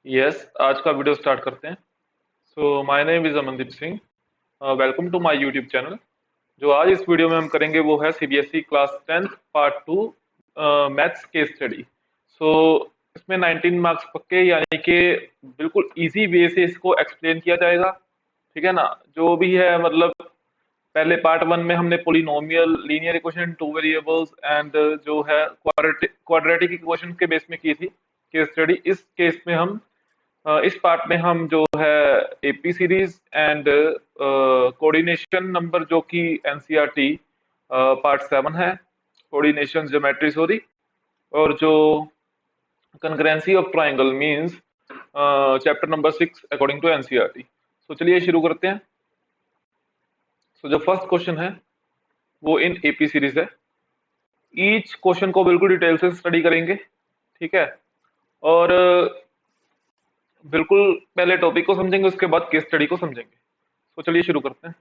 Yes, आज का video start करते हैं। So my name is Amandeep Singh. Welcome to my YouTube channel. जो आज इस वीडियो में हम करेंगे वो है CBSE class 10 part 2 maths case study. So इसमें 19 मार्क्स पक्के, यानी कि बिल्कुल इजी वे से इसको एक्सप्लेन किया जाएगा। ठीक है ना? जो भी है मतलब पहले पार्ट 1 में हमने polynomial, linear equation, two variables and जो है क्वाड्रेटिक इक्वेशन के बेस में की थी केस स्टडी। इस केस में हम इस पार्ट में हम जो है AP series and coordination number, जो कि एनसीईआरटी पार्ट 7 है, कोऑर्डिनेशन ज्योमेट्री सॉरी, और जो concurrency of triangle means chapter number 6 according to NCERT. तो चलिए शुरू करते हैं। जो फर्स्ट क्वेश्चन है वो इन एपी सीरीज है। ईच क्वेश्चन को बिल्कुल डिटेल से स्टडी करेंगे, ठीक है? और बिल्कुल पहले टॉपिक को समझेंगे, उसके बाद केस स्टडी को समझेंगे। तो चलिए शुरू करते हैं।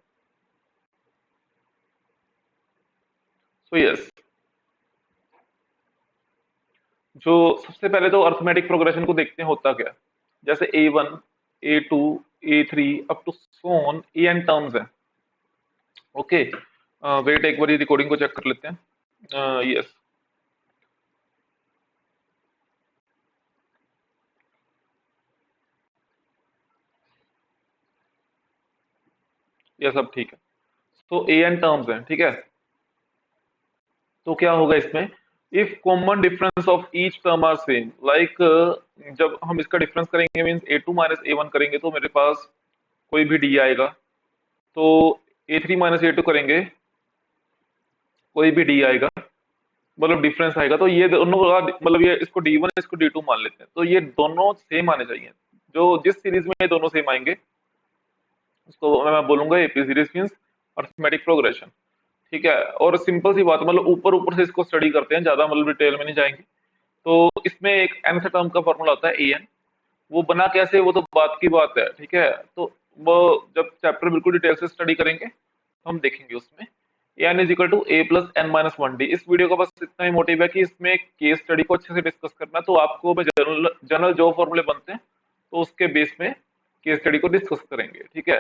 सो यस, जो सबसे पहले तो अर्थमेटिक प्रोग्रेशन को देखते हैं होता क्या है। जैसे A1, A2, A3 up to so on n terms है। ओके, वेट एक बार रिकॉर्डिंग को चेक कर लेते हैं। यस, ये सब ठीक है। तो एन टर्म्स है, ठीक है। तो क्या होगा इसमें, if common difference of each term are same, like जब हम इसका डिफरेंस करेंगे मीन्स A2 माइनस A1 करेंगे तो मेरे पास कोई भी डी आएगा। तो A3 माइनस A2 करेंगे, कोई भी डी आएगा, मतलब डिफरेंस आएगा। तो ये दोनों का मतलब ये इसको D1 इसको D2 मान लेते हैं, तो ये दोनों सेम आने चाहिए। जो जिस सीरीज में ये दोनों सेम आएंगे उसको मैं बोलूंगा AP series means arithmetic progression, ठीक है। और सिंपल सी बात, मतलब ऊपर ऊपर से इसको स्टडी करते हैं, ज्यादा मतलब डिटेल में नहीं जाएंगे। तो इसमें एक nth टर्म का फॉर्मूला होता है an। वो बना कैसे, वो तो बात की बात है, ठीक है। तो वो जब चैप्टर बिल्कुल डिटेल से स्टडी करेंगे तो हम देखेंगे उसमें n is equal to a plus n minus one d. इस वीडियो का बस इतना ही मोटिव है कि इसमें केस स्टडी को अच्छे से डिस्कस करना है। तो आपको मैं जनरल जनरल जो फॉर्मूले बनते हैं तो उसके बेस में केस स्टडी को डिस्कस करेंगे, ठीक है।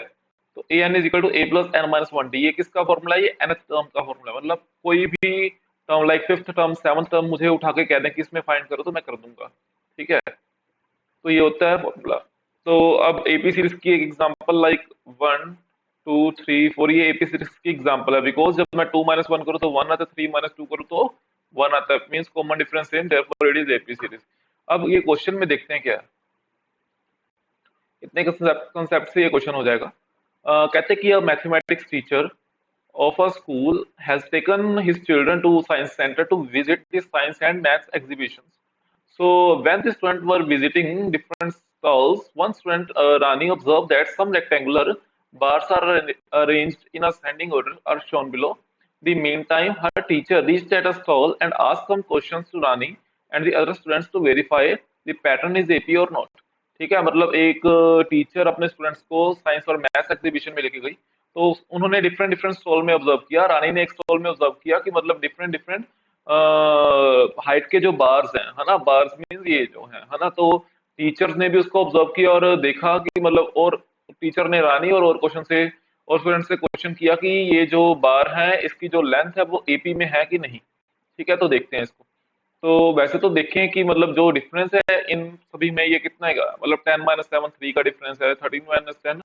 तो a n is equal to a plus n minus one d, ये किसका फॉर्मूला है? ये nth टर्म का फॉर्मूला है। मतलब कोई भी term like fifth term, seventh term मुझे उठा के कह दें कि इसमें फाइंड करो तो मैं कर दूंगा, ठीक है। तो ये होता है फॉर्मूला। तो अब एपी सीरीज की एक एग्जांपल लाइक 1 2 3 4, ये एपी सीरीज की एग्जांपल है। बिकॉज जब मैं 2 माइनस वन करूँ तो 1 आता है, 3 माइनस टू करूँ तो 1 आता है, means common difference same, therefore it is AP series. अब ये क्वेश्चन में देखते हैं क्या है। इतने कंसेप्ट से ये क्वेश्चन हो जाएगा। कहते हैं कि अ mathematics teacher of a school has taken his children to science center to visit the science and maths exhibitions. So when the students were visiting different stalls, one student, Rani, observed that some rectangular bars are arranged in ascending order are shown below. The meantime, her teacher reached at a stall and asked some questions to Rani and the other students to verify the pattern is AP or not. ठीक है, मतलब एक teacher अपने students को science और maths exhibition में लेके गई। तो उन्होंने डिफरेंट डिफरेंट स्टॉल में ऑब्जर्व किया, रानी ने एक स्टॉल में ऑब्जर्व किया कि मतलब डिफरेंट डिफरेंट हाइट के जो बार्स हैं, है ना, बार्स मींस ये जो है ना। तो टीचर्स ने भी उसको ऑब्जर्व किया और देखा कि मतलब, और टीचर ने रानी और क्वेश्चन से और स्टूडेंट से क्वेश्चन किया कि ये जो बार है इसकी जो लेंथ है वो एपी में है कि नहीं, ठीक है। तो देखते हैं इसको। तो वैसे तो देखें कि मतलब जो डिफरेंस है इन सभी में ये कितना है, मतलब 10 माइनस सेवन 3 का डिफरेंस है, 13 माइनस 10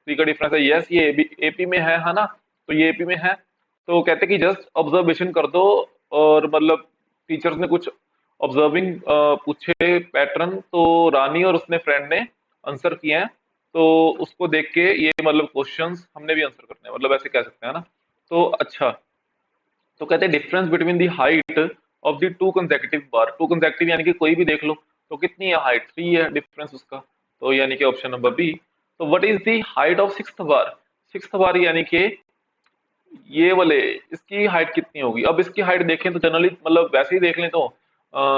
3 का डिफरेंस है। यस, ये एपी में है ना। तो ये एपी में है। तो कहते हैं कि जस्ट ऑब्जर्वेशन कर दो। और मतलब टीचर्स ने कुछ ऑब्जर्विंग पूछे पैटर्न, तो रानी और उसने फ्रेंड ने आंसर किए हैं। तो उसको देख के ये मतलब क्वेश्चंस हमने भी आंसर करने हैं, मतलब ऐसे कह सकते हैं ना। तो अच्छा, तो कहते हैं difference between the height of the to consecutive bar. To consecutive यानी कि कोई भी देख लो, तो कितनी है हाइट? 3 है डिफरेंस उसका। तो यानी कि ऑप्शन नंबर बी। तो what is the height of sixth bar? Sixth bar यानी कि ये वाले, इसकी हाइट कितनी होगी? अब इसकी हाइट देखें तो जनरली मतलब वैसे ही देख लें तो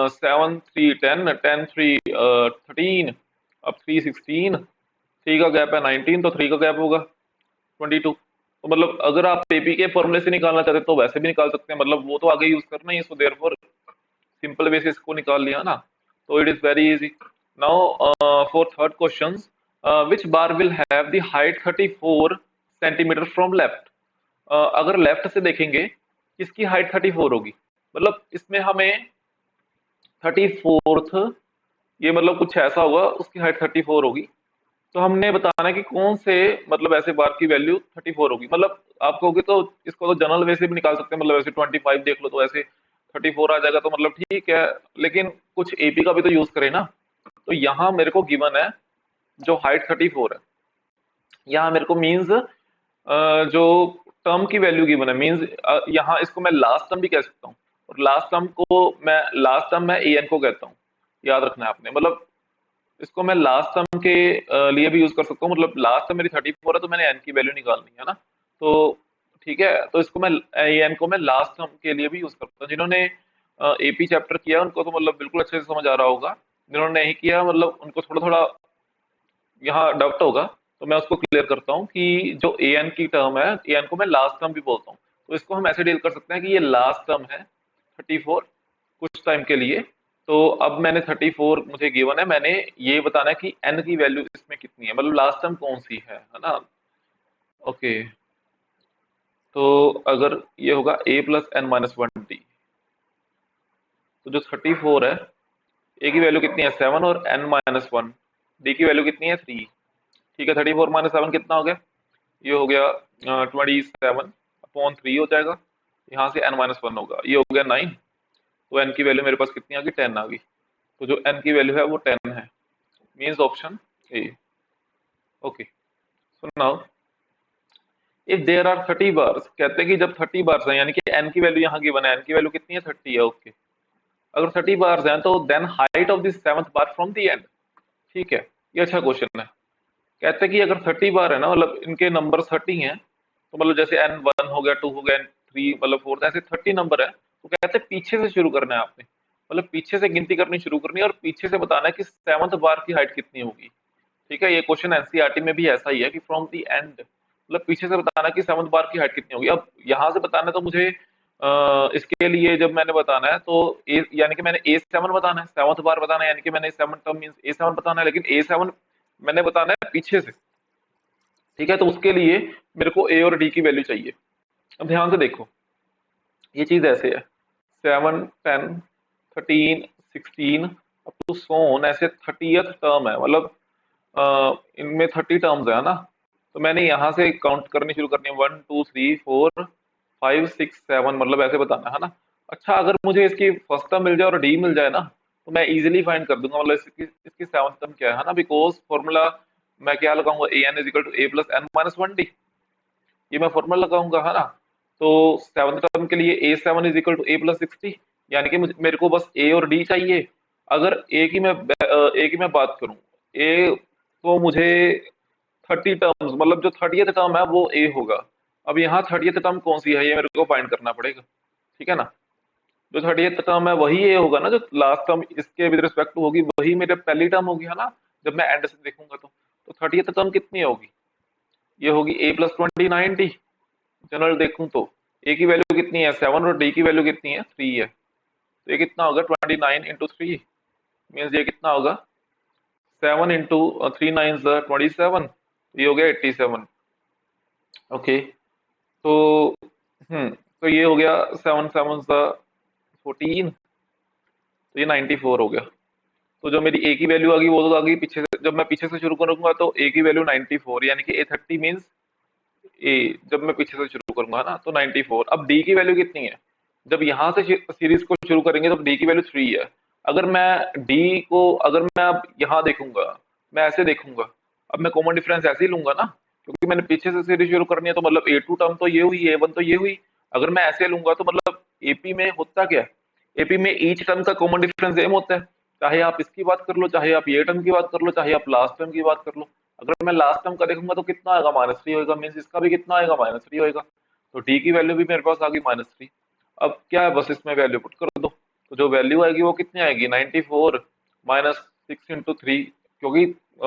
7 3 10, 10 3 13, अब 3 16, 3 का गैप है 19, तो 3 का गैप होगा 22। तो मतलब अगर आप एपी के फॉर्मूले से निकालना चाहते तो वैसे भी निकाल सकते हैं, मतलब वो तो आगे यूज करना ही है, सो देयरफॉर सिंपल वे से इसको निकाल लिया ना। तो it is very easy. Now for third question, which bar will have the height 34 centimetre from left. अगर लेफ्ट से देखेंगे किसकी हाइट 34 होगी, मतलब इसमें हमें 34th, ये मतलब कुछ ऐसा होगा, उसकी हाइट 34 होगी। तो हमने बताना है कि कौन से मतलब ऐसे बार की वैल्यू 34 होगी। मतलब आप कहोगे तो इसको तो जनरल वे से भी निकाल सकते हैं, मतलब ऐसे 25 देख लो तो ऐसे 34 आ जाएगा, तो मतलब ठीक है, लेकिन कुछ एपी का भी तो यूज करें ना। तो यहाँ मेरे को गिवन है जो हाइट 34 है, यहाँ मेरे को मीन्स जो टर्म की वैल्यू गिवन है, मीन्स यहाँ इसको मैं लास्ट टर्म भी कह सकता हूँ, और लास्ट टर्म मैं ए एन को कहता हूँ, याद रखना है आपने। मतलब इसको मैं लास्ट टर्म के लिए भी यूज कर सकता हूँ, मतलब लास्ट टर्म मेरी 34 है तो मैंने एन की वैल्यू निकालनी है ना। तो ठीक है, तो इसको मैं एन को मैं लास्ट टर्म के लिए भी यूज करता हूँ। जिन्होंने एपी चैप्टर किया उनको तो मतलब बिल्कुल अच्छे से समझ आ रहा होगा, जिन्होंने नहीं किया मतलब उनको थोड़ा थोड़ा यहाँ डाउट होगा। तो मैं उसको क्लियर करता हूँ कि जो ए एन की टर्म है, ए एन को मैं लास्ट टर्म भी बोलता हूँ। तो इसको हम ऐसे डील कर सकते हैं कि ये लास्ट टर्म है 34 कुछ टाइम के लिए। तो अब मैंने 34 मुझे गिवन है, मैंने ये बताना है कि एन की वैल्यू इसमें कितनी है, मतलब लास्ट टर्म कौन सी है ना। ओके, तो अगर ये होगा a plus n minus 1 D, तो जो 34 है, ए की वैल्यू कितनी है 7 और एन माइनस 1, डी की वैल्यू कितनी है 3। ठीक है, 34 माइनस 7 कितना हो गया, ये हो गया 27/3 हो जाएगा। यहाँ से n माइनस 1 होगा, ये हो गया 9। तो n की वैल्यू मेरे पास कितनी आ गई, 10 आ गई। तो जो n की वैल्यू है वो 10 है, means option A. Okay, so now if there are 30 bars, कहते हैं कि जब 30 बार्स हैं, यानी कि n की वैल्यू यहाँ गिवन है, n की वैल्यू कितनी है 30 है। ओके, अगर 30 बार्स हैं तो then height of the seventh bar from the end. ठीक है, ये अच्छा क्वेश्चन है। कहते हैं कि अगर 30 बार है ना, मतलब इनके नंबर 30 हैं, तो मतलब जैसे एन 1 हो गया, 2 हो गया, N3 मतलब 4, ऐसे 30 नंबर है। तो कहते हैं पीछे से शुरू करना है आपने, मतलब पीछे से गिनती करनी शुरू करनी है और पीछे से बताना है कि सेवंथ बार की हाइट कितनी होगी। ठीक है, ये क्वेश्चन एनसीईआरटी में भी ऐसा ही है कि फ्रॉम दी एंड, मतलब पीछे से बताना है कि सेवंथ बार की हाइट कितनी होगी। अब यहाँ से बताना है तो मुझे इसके लिए जब मैंने बताना है तो ए, यानी कि मैंने A7 बताना है, सेवंथ बार बताना है, यानी कि मैंने 7 टर्म मींस A7 बताना है, लेकिन A7 मैंने बताना है पीछे से। ठीक है, तो उसके लिए मेरे को ए और डी की वैल्यू चाहिए। अब ध्यान से देखो, ये चीज ऐसे है, 7 10 13 16 अप टू सोन, ऐसे 30th टर्म है, मतलब इनमें 30 टर्म्स है ना। तो मैंने यहाँ से काउंट करनी शुरू करनी है, 1 2 3 4 5 6 7, मतलब ऐसे बताना है ना। अच्छा, अगर मुझे इसकी फर्स्ट टर्म मिल जाए और डी मिल जाए ना, तो मैं इजीली फाइंड कर दूंगा, मतलब इसकी सेवंथ टर्म क्या है ना, बिकॉज फॉर्मूला मैं क्या लगाऊंगा, a n is equal to a plus n minus 1 d, ये मैं फॉर्मूला लगाऊंगा है ना। तो सेवंथ टर्म के लिए A7 is equal to a plus 60, यानी कि मेरे को बस ए और डी चाहिए। अगर ए की मैं बात करूं, ए तो मुझे 30 टर्म्स, मतलब जो 30th टर्म है वो ए होगा। अब यहाँ 30th टर्म कौन सी है ये मेरे को फाइंड करना पड़ेगा। ठीक है ना, जो 30th टर्म है वही ए होगा ना, जो लास्ट टर्म इसके विद रिस्पेक्ट टू होगी वही मेरे पहली टर्म होगी है ना, जब मैं एंड से देखूंगा तो 30th टर्म कितनी होगी, ये होगी ए प्लस 29 डी। जनरल देखूं तो ए की वैल्यू कितनी है 7 और डी की वैल्यू कितनी है 3 है। तो ये कितना होगा 29 × 3, मीन्स ये कितना होगा 7 इंटू 3 9 27, ये हो गया 87। ओके, तो तो ये हो गया 7 7 14, तो ये 94 हो गया। तो जो मेरी ए की वैल्यू आ गई वो तो आ गई पीछे से, जब मैं पीछे से शुरू करूंगा तो ए की वैल्यू 94, यानी कि A30 मीन्स ए, जब मैं पीछे से शुरू करूंगा ना तो 94। अब डी की वैल्यू कितनी है, जब यहाँ से सीरीज को शुरू करेंगे तो डी की वैल्यू 3 है। अगर मैं डी को, अगर मैं अब यहाँ देखूंगा, मैं ऐसे देखूंगा, अब मैं कॉमन डिफरेंस ऐसे ही लूंगा ना, क्योंकि मैंने पीछे से सीरीज शुरू करनी है, तो मतलब A2 टर्म तो ये हुई, A1 तो ये हुई। अगर मैं ऐसे लूंगा तो मतलब एपी में होता क्या है, एपी में ईच टर्म का कॉमन डिफरेंस सेम होता है, चाहे आप इसकी बात कर लो, चाहे आप ये टर्म की बात कर लो, चाहे आप लास्ट टर्म की बात कर लो। अगर मैं लास्ट टर्म का देखूंगा तो कितना आएगा -3 होगा, मीन्स इसका भी कितना आएगा -3 होगा। तो डी की वैल्यू भी मेरे पास आ गई -3। अब क्या है, बस इसमें वैल्यू पुट कर दो, तो जो वैल्यू आएगी वो कितनी आएगी 94 -6 × 3, क्योंकि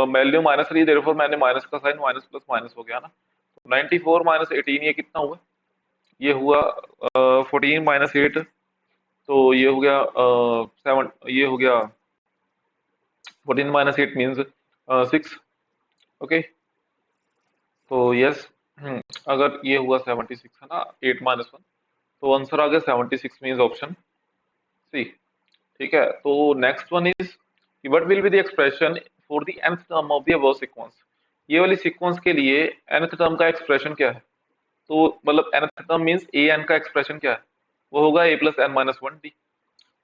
वैल्यू -3, देयरफॉर मैंने माइनस का साइन माइनस प्लस माइनस हो गया ना। 94 -18 ये कितना हुआ, ये हुआ 14 -8, तो ये हो गया 7, ये हो गया 14 minus 8 means 6. ओके, तो यस, अगर ये हुआ 76 है ना, 8 माइनस 1, तो आंसर आ गया 76 मीन्स ऑप्शन सी। ठीक है, तो next one is what will be the expression for the nth term of the above sequence. ये वाली सीक्वेंस के लिए nth टर्म का एक्सप्रेशन क्या है? तो मतलब nth term means a n का एक्सप्रेशन क्या है? वो होगा a plus n minus one d.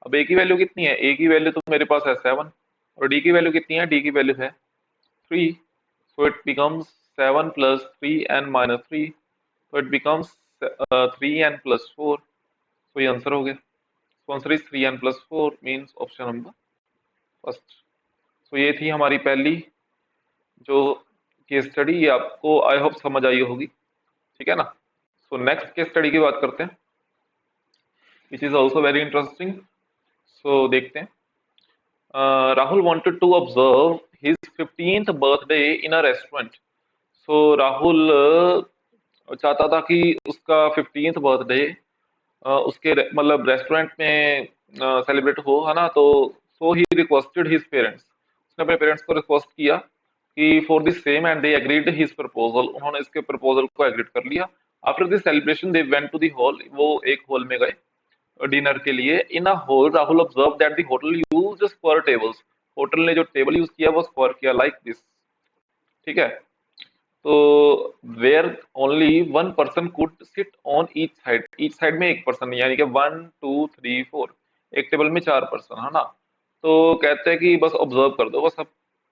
अब ए की वैल्यू कितनी है? ए की वैल्यू तो मेरे पास है 7, और डी की वैल्यू कितनी है? डी की वैल्यू है 3, so it becomes 7 plus 3n minus 3, so it becomes 3n plus 4, so ये आंसर हो गया। so answer is 3n plus 4 means option number first. so ये थी हमारी पहली जो केस स्टडी, ये आपको आई होप समझ आई होगी, ठीक है ना। सो नेक्स्ट केस स्टडी की बात करते हैं, which is also very interesting. So देखते हैं। Rahul wanted to observe his 15th birthday in a restaurant। सो राहुल चाहता था कि उसका 15th बर्थडे उसके मतलब रेस्टोरेंट में सेलिब्रेट हो, है ना। तो so he requested his parents, उसने अपने पेरेंट्स को रिक्वेस्ट किया कि for the same, and they agreed his proposal, उन्होंने इसके प्रपोजल को एग्रीड कर लिया। After this celebration they went to the hall, वो एक हॉल में गए डिनर के लिए। In a hall Rahul observe that the hotel used square tables, hotel ने जो टेबल यूज किया वो स्क्वायर किया, लाइक दिस, ठीक है। तो where only one person could sit on each side में एक पर्सन, यानी कि 1 2 3 4, एक टेबल में 4 पर्सन, है ना। तो कहते हैं कि बस ऑब्जर्व कर दो बस। अब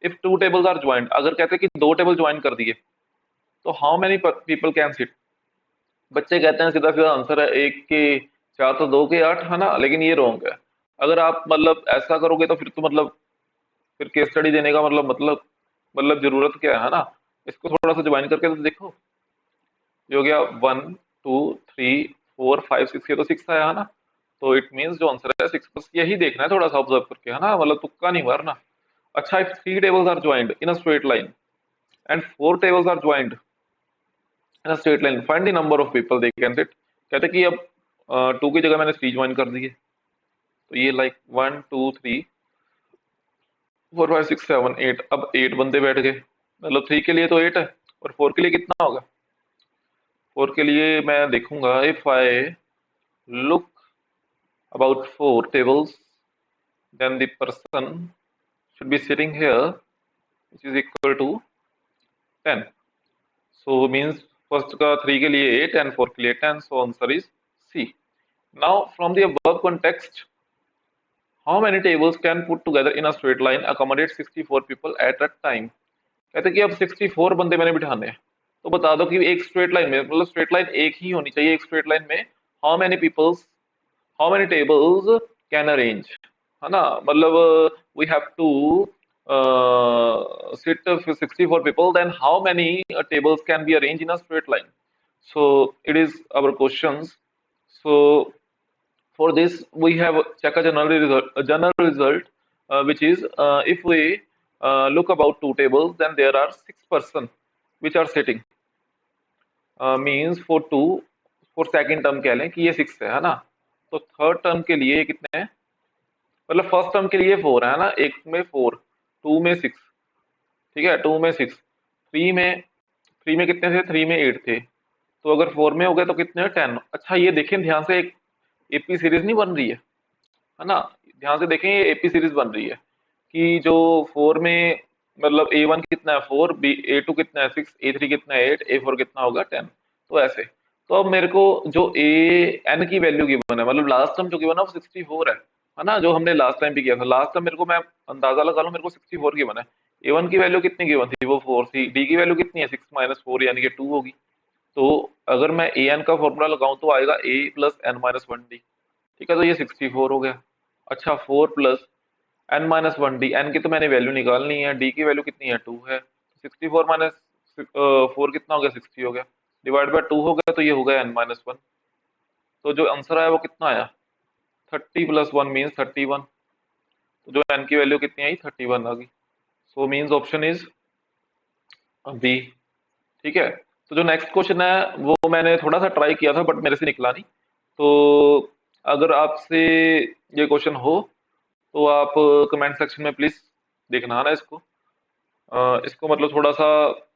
if two tables are joint, अगर कहते हैं कि दो टेबल ज्वाइन कर दिए, तो how many people can sit. बच्चे कहते हैं सीधा सीधा आंसर है एक के 4 तो 2 के 8, है ना, लेकिन ये रॉन्ग है। अगर आप मतलब ऐसा करोगे तो फिर तो मतलब फिर केस स्टडी देने का मतलब जरूरत क्या है ना। इसको थोड़ा सा ज्वाइन करके तो देखो, ये हो गया 1 2 3 4 5 6, ये तो 6 आया है ना। तो इट मीन्स जो आंसर है 6, बस यही देखना है थोड़ा सा ऑब्जर्व करके, है ना, मतलब तुक्का नहीं मारना। अच्छा, if 3 tables are joined in a straight line and 4 tables are joined in a straight line, find the number of people they can sit. कहते कि अब 2 की जगह मैंने 3 ज्वाइन कर दिए, तो ये लाइक 1 2 3 4 5 6 7 8, अब 8 बंदे बैठ गए, मतलब 3 के लिए तो 8 है, और 4 के लिए कितना होगा? 4 के लिए मैं देखूंगा, if I look about 4 tables, then the person should be sitting here, which is equal to 10. So means first का 3 के लिए 8 and 4 के लिए 10, so answer is C. Now from the above context, how many tables can put together in a straight line accommodate 64 people at a time? कहते कि अब 64 बंदे मैंने बिठाने हैं, तो बता दो कि एक स्ट्रेट लाइन में, मतलब स्ट्रेट लाइन एक ही होनी चाहिए, एक स्ट्रेट लाइन में how many peoples, how many tables can arrange, है ना। मतलब we have to sit 64 people, then how many tables can be arranged in a straight line? So it is our questions. So for this we have check a general result, which is if we look about 2 tables, then there are 6 person which are sitting, means for second term कह लें कि ये 6 है ना। तो third term के लिए कितने हैं? मतलब फर्स्ट टर्म के लिए 4 है ना, एक में 4, 2 में 6, ठीक है, 2 में 6, 3 में कितने थे? 3 में 8 थे, तो अगर 4 में हो गए तो कितने हैं? 10। अच्छा ये देखें ध्यान से, एक एपी सीरीज नहीं बन रही है ना। ध्यान से देखें, ये एपी सीरीज बन रही है कि जो 4 में मतलब A1 कितना है 4, बी A2 कितना है 6, A3 कितना है 8, A4 कितना होगा 10। तो ऐसे, तो अब मेरे को जो ए एन की वैल्यू गिवन है, मतलब लास्ट टाइम जो गिवन है वो 64 है ना, जो हमने लास्ट टाइम भी किया था। लास्ट टाइम मेरे को, मैं अंदाजा लगा लूं, मेरे को 64 गिवन है। A1 की वैल्यू कितनी गिवन थी? वो 4 थी। डी की वैल्यू कितनी है? 6 माइनस 4, यानी कि 2 होगी। तो अगर मैं ए एन का फॉर्मूला लगाऊं तो आएगा a plus n minus one d, ठीक है, तो ये 64 हो गया। अच्छा, 4 plus n minus one d, n की तो मैंने वैल्यू निकालनी है, डी की वैल्यू कितनी है? 2 है। 64 माइनस 4 कितना हो गया? 60 हो गया, डिवाइड बाय 2 हो गया, तो ये हो गया एन माइनस वन। तो जो आंसर आया वो कितना आया? 30 प्लस 1 मीन्स 31। तो जो एन की वैल्यू कितनी आई? 31 आ गई। So means option is B, ठीक है। तो जो नेक्स्ट क्वेश्चन है वो मैंने थोड़ा सा ट्राई किया था बट मेरे से निकला नहीं। तो अगर आपसे ये क्वेश्चन हो तो आप कमेंट सेक्शन में प्लीज देखना है ना इसको। इसको मतलब थोड़ा सा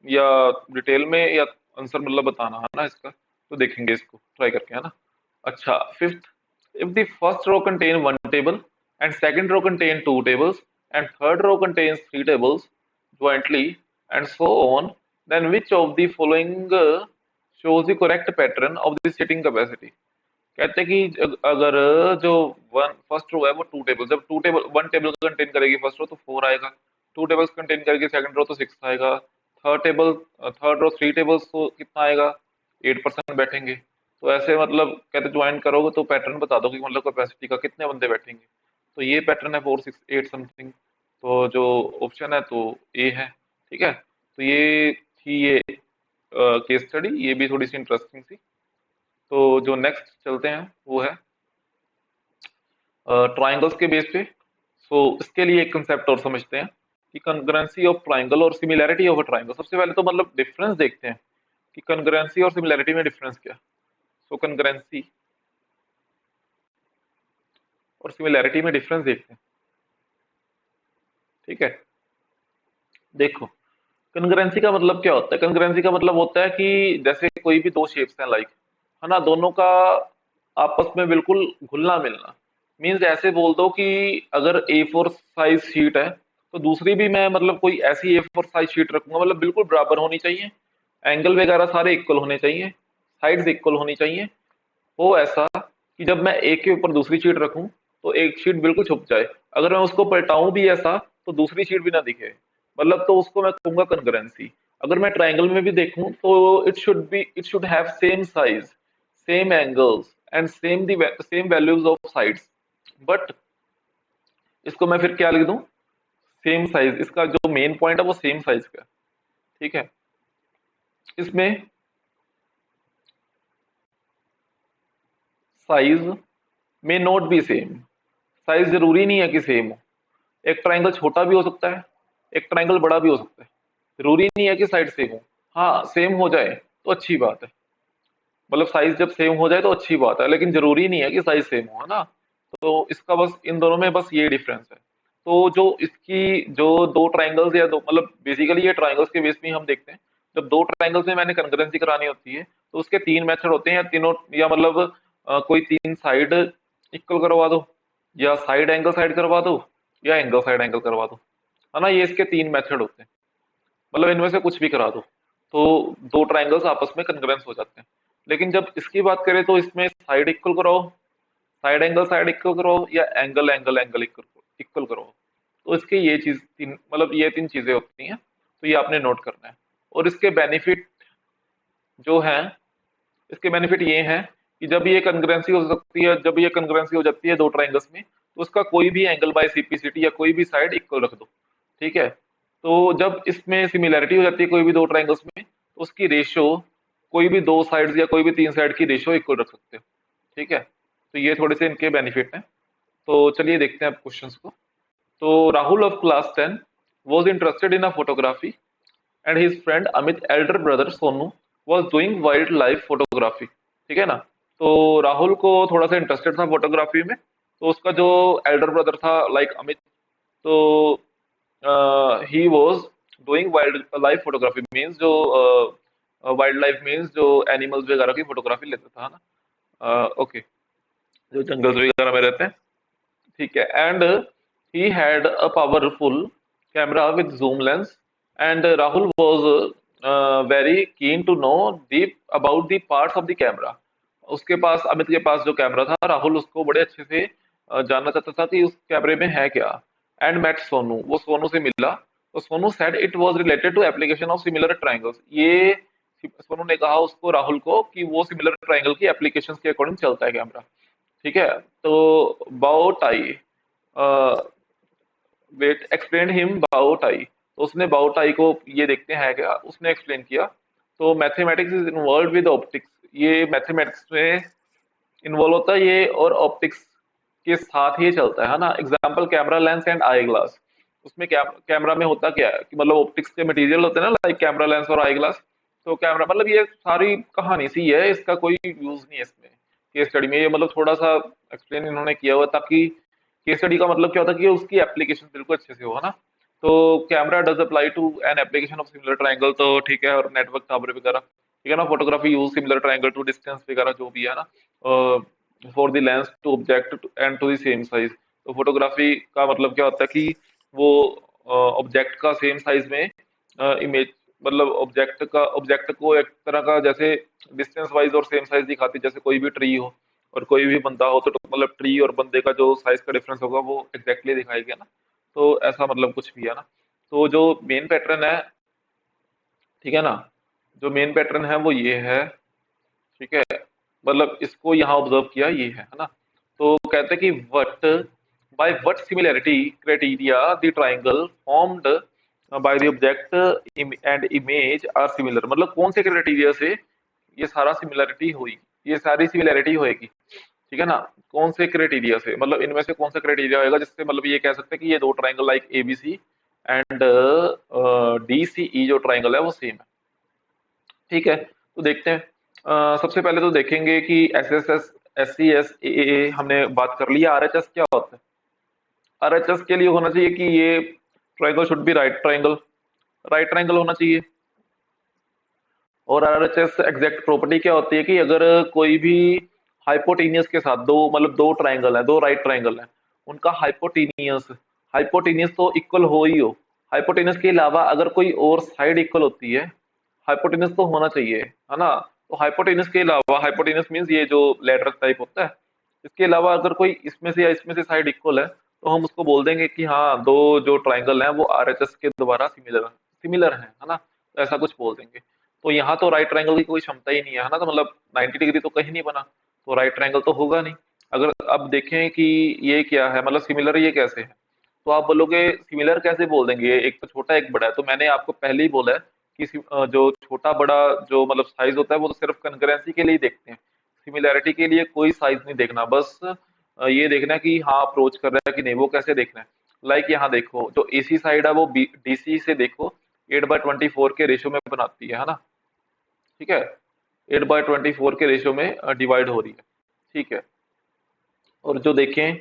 या डिटेल में या आंसर मतलब बताना है ना इसका, तो देखेंगे इसको ट्राई करके, है ना। अच्छा, fifth, if the first row contain one table and second row contain two tables and third row contains three tables jointly and so on, then which of the following shows the correct pattern of the sitting capacity। कहते हैं कि अगर जो one first row है वो two table, जब two table one table contain करेगी first row तो फोर आएगा, टू टेबल्स कंटेन करेगी सेकंड रो तो सिक्स आएगा, थर्ड रो थ्री टेबल्स तो कितना आएगा, 8% बैठेंगे। तो ऐसे मतलब कहते ज्वाइन करोगे तो पैटर्न बता दो कि मतलब कैपेसिटी का कितने बंदे बैठेंगे। तो ये पैटर्न है 4 6 8 समथिंग। तो जो ऑप्शन है तो ए है। ठीक है, तो ये थी ये केस स्टडी, ये भी थोड़ी सी इंटरेस्टिंग थी। तो जो नेक्स्ट चलते हैं वो है ट्राइंगल्स के बेस पे। सो इसके लिए एक कंसेप्ट और समझते हैं कि कंग्रुएंसी ऑफ ट्राइंगल और सिमिलैरिटी ऑफ अ ट्राइंगल। सबसे पहले तो मतलब डिफरेंस देखते हैं कि कंग्रुएंसी और सिमिलैरिटी में डिफरेंस क्या है। सो कंग्रुएंसी और सिमिलैरिटी में डिफरेंस देखते हैं। ठीक है, देखो कंग्रुएंसी का मतलब क्या होता है। कंग्रुएंसी का मतलब होता है कि जैसे कोई भी दो शेप्स हैं लाइक, है ना, दोनों का आपस में बिल्कुल घुलना मिलना। मीन्स ऐसे बोल दो कि अगर A4 साइज शीट है तो दूसरी भी मैं मतलब कोई ऐसी A4 साइज शीट रखूंगा, मतलब बिल्कुल बराबर होनी चाहिए, एंगल वगैरह सारे इक्वल होने चाहिए, साइड्स इक्वल होनी चाहिए। वो ऐसा कि जब मैं एक के ऊपर दूसरी शीट रखूं तो एक शीट बिल्कुल छुप जाए, अगर मैं उसको पलटाऊं भी ऐसा तो दूसरी शीट भी ना दिखे, मतलब तो उसको मैं कहूंगा कंकरेंसी। अगर मैं ट्राइंगल में भी देखूं तो it should have same size, same angles and same values of sides. But इसको मैं फिर क्या लिख दूं, सेम साइज, इसका जो मेन पॉइंट है वो सेम साइज का है। ठीक है, इसमें साइज में नॉट बी सेम, साइज जरूरी नहीं है कि सेम हो। एक ट्राइंगल छोटा भी हो सकता है, एक ट्राइंगल बड़ा भी हो सकता है, जरूरी नहीं है कि साइड सेम हो। हाँ सेम हो जाए तो अच्छी बात है, मतलब साइज जब सेम हो जाए तो अच्छी बात है, लेकिन जरूरी नहीं है कि साइज सेम हो, है ना। तो इसका बस इन दोनों में बस ये डिफरेंस है। तो जो इसकी जो दो ट्राइंगल्स या दो मतलब बेसिकली ये ट्राइंगल्स के बेस में ही हम देखते हैं। जब दो ट्राइंगल्स में मैंने कंकरेंसी करानी होती है तो उसके तीन मेथड होते हैं, या तीनों, या मतलब कोई तीन साइड इक्वल करवा दो, या साइड एंगल साइड करवा दो, या एंगल साइड एंगल करवा दो, है ना। ये इसके तीन मेथड होते हैं, मतलब इनमें से कुछ भी करा दो तो दो ट्राइंगल्स आपस में कंकरेंस हो जाते हैं। लेकिन जब इसकी बात करें तो इसमें साइड इक्वल कराओ, साइड इक्वल कराओ, या angle angle angle equal equal कराओ। तो इसके ये चीज तीन मतलब ये तीन चीजें होती हैं, तो ये आपने नोट करना है। और इसके बेनिफिट जो है, इसके बेनिफिट ये हैं कि जब ये कंग्रुएंसी हो सकती है, जब ये कंग्रुएंसी हो जाती है दो ट्राइंगल्स में, तो उसका कोई भी एंगल बाय सीपीसीटी या कोई भी साइड इक्वल रख दो। ठीक है, तो जब इसमें सिमिलैरिटी हो जाती है कोई भी दो ट्राइंगल्स में, तो उसकी रेशो कोई भी दो साइड्स या कोई भी तीन साइड की रेशो इक्वल रख सकते हो। ठीक है, तो ये थोड़े से इनके बेनिफिट हैं। तो चलिए देखते हैं अब क्वेश्चंस को। तो Rahul of class 10 was interested in a photography and his friend Amit elder brother Sonu was doing wildlife photography। ठीक है ना, तो राहुल को थोड़ा सा इंटरेस्टेड था फोटोग्राफी में, तो उसका जो एल्डर ब्रदर था लाइक अमित, तो he was doing wild life photography, means जो वाइल्ड लाइफ मींस जो एनिमल्स वगैरह की फोटोग्राफी लेता था ना, ओके, जो जंगल्स वगैरह में रहते हैं। ठीक है, and he had a powerful camera with zoom lens and Rahul was very keen to know deep about the parts of the camera. उसके पास, अमित के पास जो कैमरा था, राहुल उसको बड़े अच्छे से जानना चाहता था कि उस कैमरे में है क्या। एंड मेट सोनू, वो सोनू से मिला, तो Sonu said it was related to application of similar triangles. ये सोनू ने कहा उसको, राहुल को, कि वो सिमिलर ट्रायंगल की एप्लीकेशंस के अकॉर्डिंग चलता है कैमरा। ठीक है, तो बाओ टाई, वेट एक्सप्लेन हिम बाओ टाई, तो उसने बाओ टाई को, ये देखते हैं क्या, उसने एक्सप्लेन किया। तो mathematics is involve with optics, ये मैथमेटिक्स में इन्वॉल्व होता है ये, और ऑप्टिक्स के साथ ही चलता है ना। Example camera lens and I glass, उसमें कैमरा में होता क्या है कि मतलब ऑप्टिक्स के मटेरियल होते हैं ना, लाइक कैमरा लेंस और आई ग्लास। तो कैमरा मतलब ये सारी कहानी सी है, इसका कोई यूज नहीं है इसमें केस स्टडी में, ये मतलब थोड़ा सा एक्सप्लेन इन्होंने किया हुआ ताकि केस स्टडी का मतलब क्या होता है कि उसकी एप्लीकेशन बिल्कुल अच्छे से हो, है ना। तो camera does apply to an application of similar triangle, तो ठीक है, और नेटवर्क टावर वगैरह, ठीक है ना। Photography use similar triangle to distance वगैरह जो भी है ना, for the lens to object and to the same size. तो फोटोग्राफी का मतलब क्या होता है कि वो ऑब्जेक्ट का सेम साइज में इमेज, मतलब ऑब्जेक्ट को एक तरह का जैसे डिस्टेंस वाइज और सेम साइज दिखाती है, जैसे कोई भी ट्री हो और कोई भी बंदा हो, तो मतलब ट्री और बंदे का जो साइज का डिफरेंस होगा वो एग्जैक्टली दिखाएगा ना। तो ऐसा मतलब कुछ भी है ना। तो जो मेन पैटर्न है, ठीक है ना, जो मेन पैटर्न है वो ये है, ठीक है। मतलब इसको यहाँ ऑब्जर्व किया, ये है ना। तो कहते हैं कि what by what similarity criteria the triangle formed by the object and image are similar, मतलब कौन से क्राइटेरिया से ये सारा सिमिलैरिटी हुई, ये सारी सिमिलैरिटी होएगी, ठीक है ना। कौन से क्राइटेरिया से, मतलब इनमें से कौन सा क्राइटेरिया होएगा जिससे मतलब ये कह सकते हैं कि ये दो triangle like ABC and DCE जो ट्राइंगल है वो सेम है, ठीक है। तो देखते हैं। सबसे पहले तो देखेंगे कि S S S, S C S, ए हमने बात कर लिया। आर एच एस क्या होता है? आर एच एस के लिए होना चाहिए कि ये triangle should be right triangle, right triangle होना चाहिए। और R H S exact property क्या होती है कि अगर कोई भी हाइपोटेनियस के साथ दो, मतलब दो ट्राइंगल है, दो राइट ट्राइंगल है, उनका हाइपोटेनियस, हाइपोटेनियस तो इक्वल हो ही हो, हाइपोटेनियस के अलावा अगर कोई और साइड इक्वल होती है, हाइपोटेनस तो होना चाहिए, है ना। तो हाइपोटेनस के अलावा, हाइपोटेनस मींस ये जो लेटर टाइप होता है, इसके अलावा अगर कोई इसमें से या इसमें से साइड इक्वल है, तो हम उसको बोल देंगे कि हाँ दो जो ट्राइंगल हैं वो आरएचएस के द्वारा सिमिलर सिमिलर है ना। तो ऐसा कुछ बोल देंगे। तो यहाँ तो राइट ट्राइंगल की कोई क्षमता ही नहीं है ना, तो मतलब 90 डिग्री तो कहीं नहीं बना, तो राइट ट्राइंगल तो होगा नहीं। अगर अब देखें कि ये क्या है, मतलब सिमिलर ये कैसे है, तो आप बोलोगे सिमिलर कैसे बोल देंगे, एक तो छोटा एक बड़ा है। तो मैंने आपको पहले ही बोला है कि जो छोटा बड़ा जो मतलब साइज होता है वो तो सिर्फ कंकरेंसी के लिए ही देखते हैं, सिमिलैरिटी के लिए कोई साइज नहीं देखना। बस ये देखना है कि हाँ अप्रोच कर रहा है कि नहीं, वो कैसे देखना है। लाइक यहाँ देखो, जो एसी साइड है वो डीसी से देखो 8/24 के रेशो में बनाती है ना, ठीक है। 8/24 के रेशो में डिवाइड हो रही है, ठीक है। और जो देखें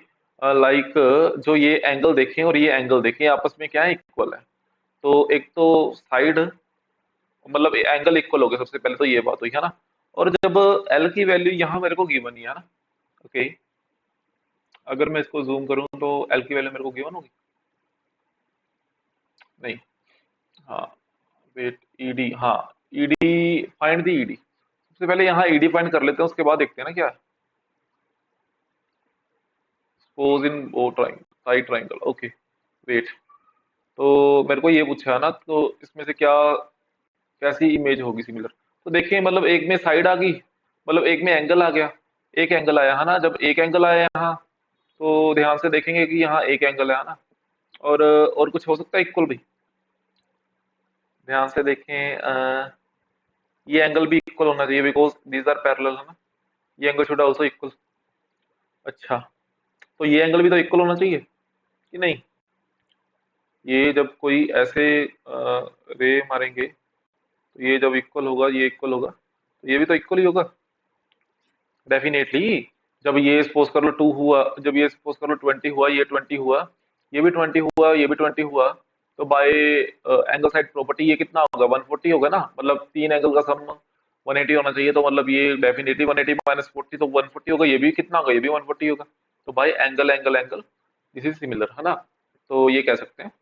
लाइक जो ये एंगल देखें और ये एंगल देखें, आपस में क्या है, इक्वल है। तो एक तो साइड, मतलब एंगल इक्वल हो गए, सबसे पहले तो ये बात हुई है ना। और जब एल की वैल्यू यहाँ मेरे को गिवन ही है ना, ओके, अगर मैं इसको जूम करूँ तो एल की वैल्यू मेरे को गिवन होगी, नहीं, हाँ, वेट, ईडी, हाँ, ईडी, फाइंड दी ईडी। सबसे पहले यहाँ ईडी फाइंड कर लेते हैं, उसके बाद देखते हैं ना क्या। Suppose in O triangle, side triangle, okay, wait. तो मेरे को ये पूछा है ना, तो इसमें से क्या, कैसी इमेज होगी सिमिलर। तो देखिए, मतलब एक में साइड आ गई, मतलब एक में एंगल आ गया, एक एंगल आया है ना। जब एक एंगल आया यहाँ, तो ध्यान से देखेंगे कि यहाँ एक एंगल है ना। और कुछ हो सकता है इक्वल भी, ध्यान से देखें। ये एंगल भी इक्वल होना चाहिए बिकॉज दीज आर पैरेलल है ना। ये एंगल शुड आल्सो इक्वल। अच्छा, तो ये एंगल भी तो इक्वल होना चाहिए कि नहीं। ये जब कोई ऐसे रे मारेंगे, तो ये जब इक्वल होगा, ये इक्वल होगा, तो ये भी तो इक्वल ही होगा डेफिनेटली। जब ये सपोज कर लो 2 हुआ, जब ये सपोज कर लो 20 हुआ, ये 20 हुआ, ये भी 20 हुआ, ये भी 20 हुआ, तो बाय एंगल साइड प्रॉपर्टी ये कितना होगा, 140 होगा ना। मतलब तीन एंगल का सम 180 होना चाहिए, तो मतलब ये डेफिनेटली 180 माइनस 40 तो 140 होगा, ये भी कितना होगा, ये भी 140 होगा। तो भाई angle angle angle, this is similar है ना। तो ये कह सकते हैं।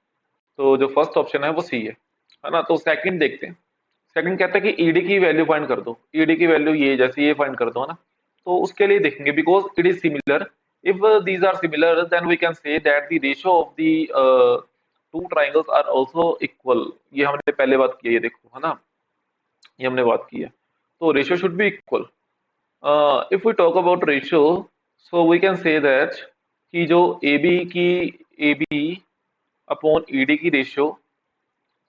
तो जो फर्स्ट ऑप्शन है वो सी है ना। तो सेकंड देखते हैं। सेकंड कहता है कि ईडी की वैल्यू फाइंड कर दो। ईडी की वैल्यू ये जैसे ये फाइंड कर दो है ना। तो उसके लिए देखेंगे because it is similar, if these are similar then we can say that the ratio of the two triangles are also equal. ये हमने पहले बात की है, ये देखो है ना, ये हमने बात की है। तो ratio should be equal. If we talk about ratio, so we can say that कि जो ए बी की, ए बी अपॉन ईडी की रेशियो,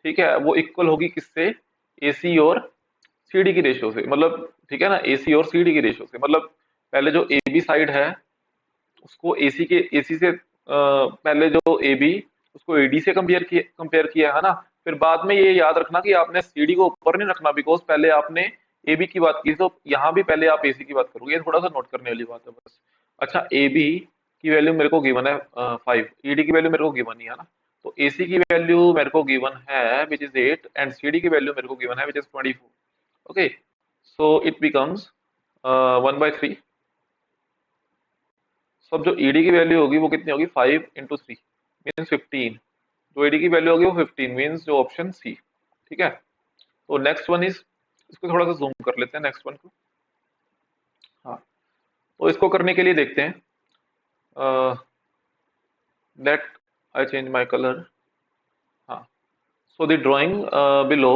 ठीक है, वो इक्वल होगी किससे, एसी और सीडी की रेशियो से। मतलब ठीक है ना, एसी और सीडी की रेशियो से। मतलब पहले जो ए बी साइड है उसको एसी से पहले जो ए बी उसको एडी से कंपेयर किया है ना। फिर बाद में ये याद रखना कि आपने सीडी को ऊपर नहीं रखना, बिकॉज पहले आपने ए बी की बात की, तो यहाँ भी पहले आप एसी की बात करोगे। ये थोड़ा सा नोट करने वाली बात है बस। अच्छा, ए बी की वैल्यू मेरे को गिवन है 5, ईडी की वैल्यू मेरे को गिवन ही है ना। तो AC की वैल्यू मेरे को गिवन है विच इज 8 एंड CD की वैल्यू मेरे को गिवन है which is 24। Okay, so it becomes 1/3। सब जो ED की वैल्यू होगी वो कितनी होगी, 5 इंटू 3 मीन्स 15। जो ED की वैल्यू होगी वो 15 मीन्स जो ऑप्शन सी। ठीक है, तो नेक्स्ट वन इज, इसको थोड़ा सा जूम कर लेते हैं नेक्स्ट वन को। हाँ, तो इसको करने के लिए देखते हैं, let I change my colour. हाँ, so the drawing below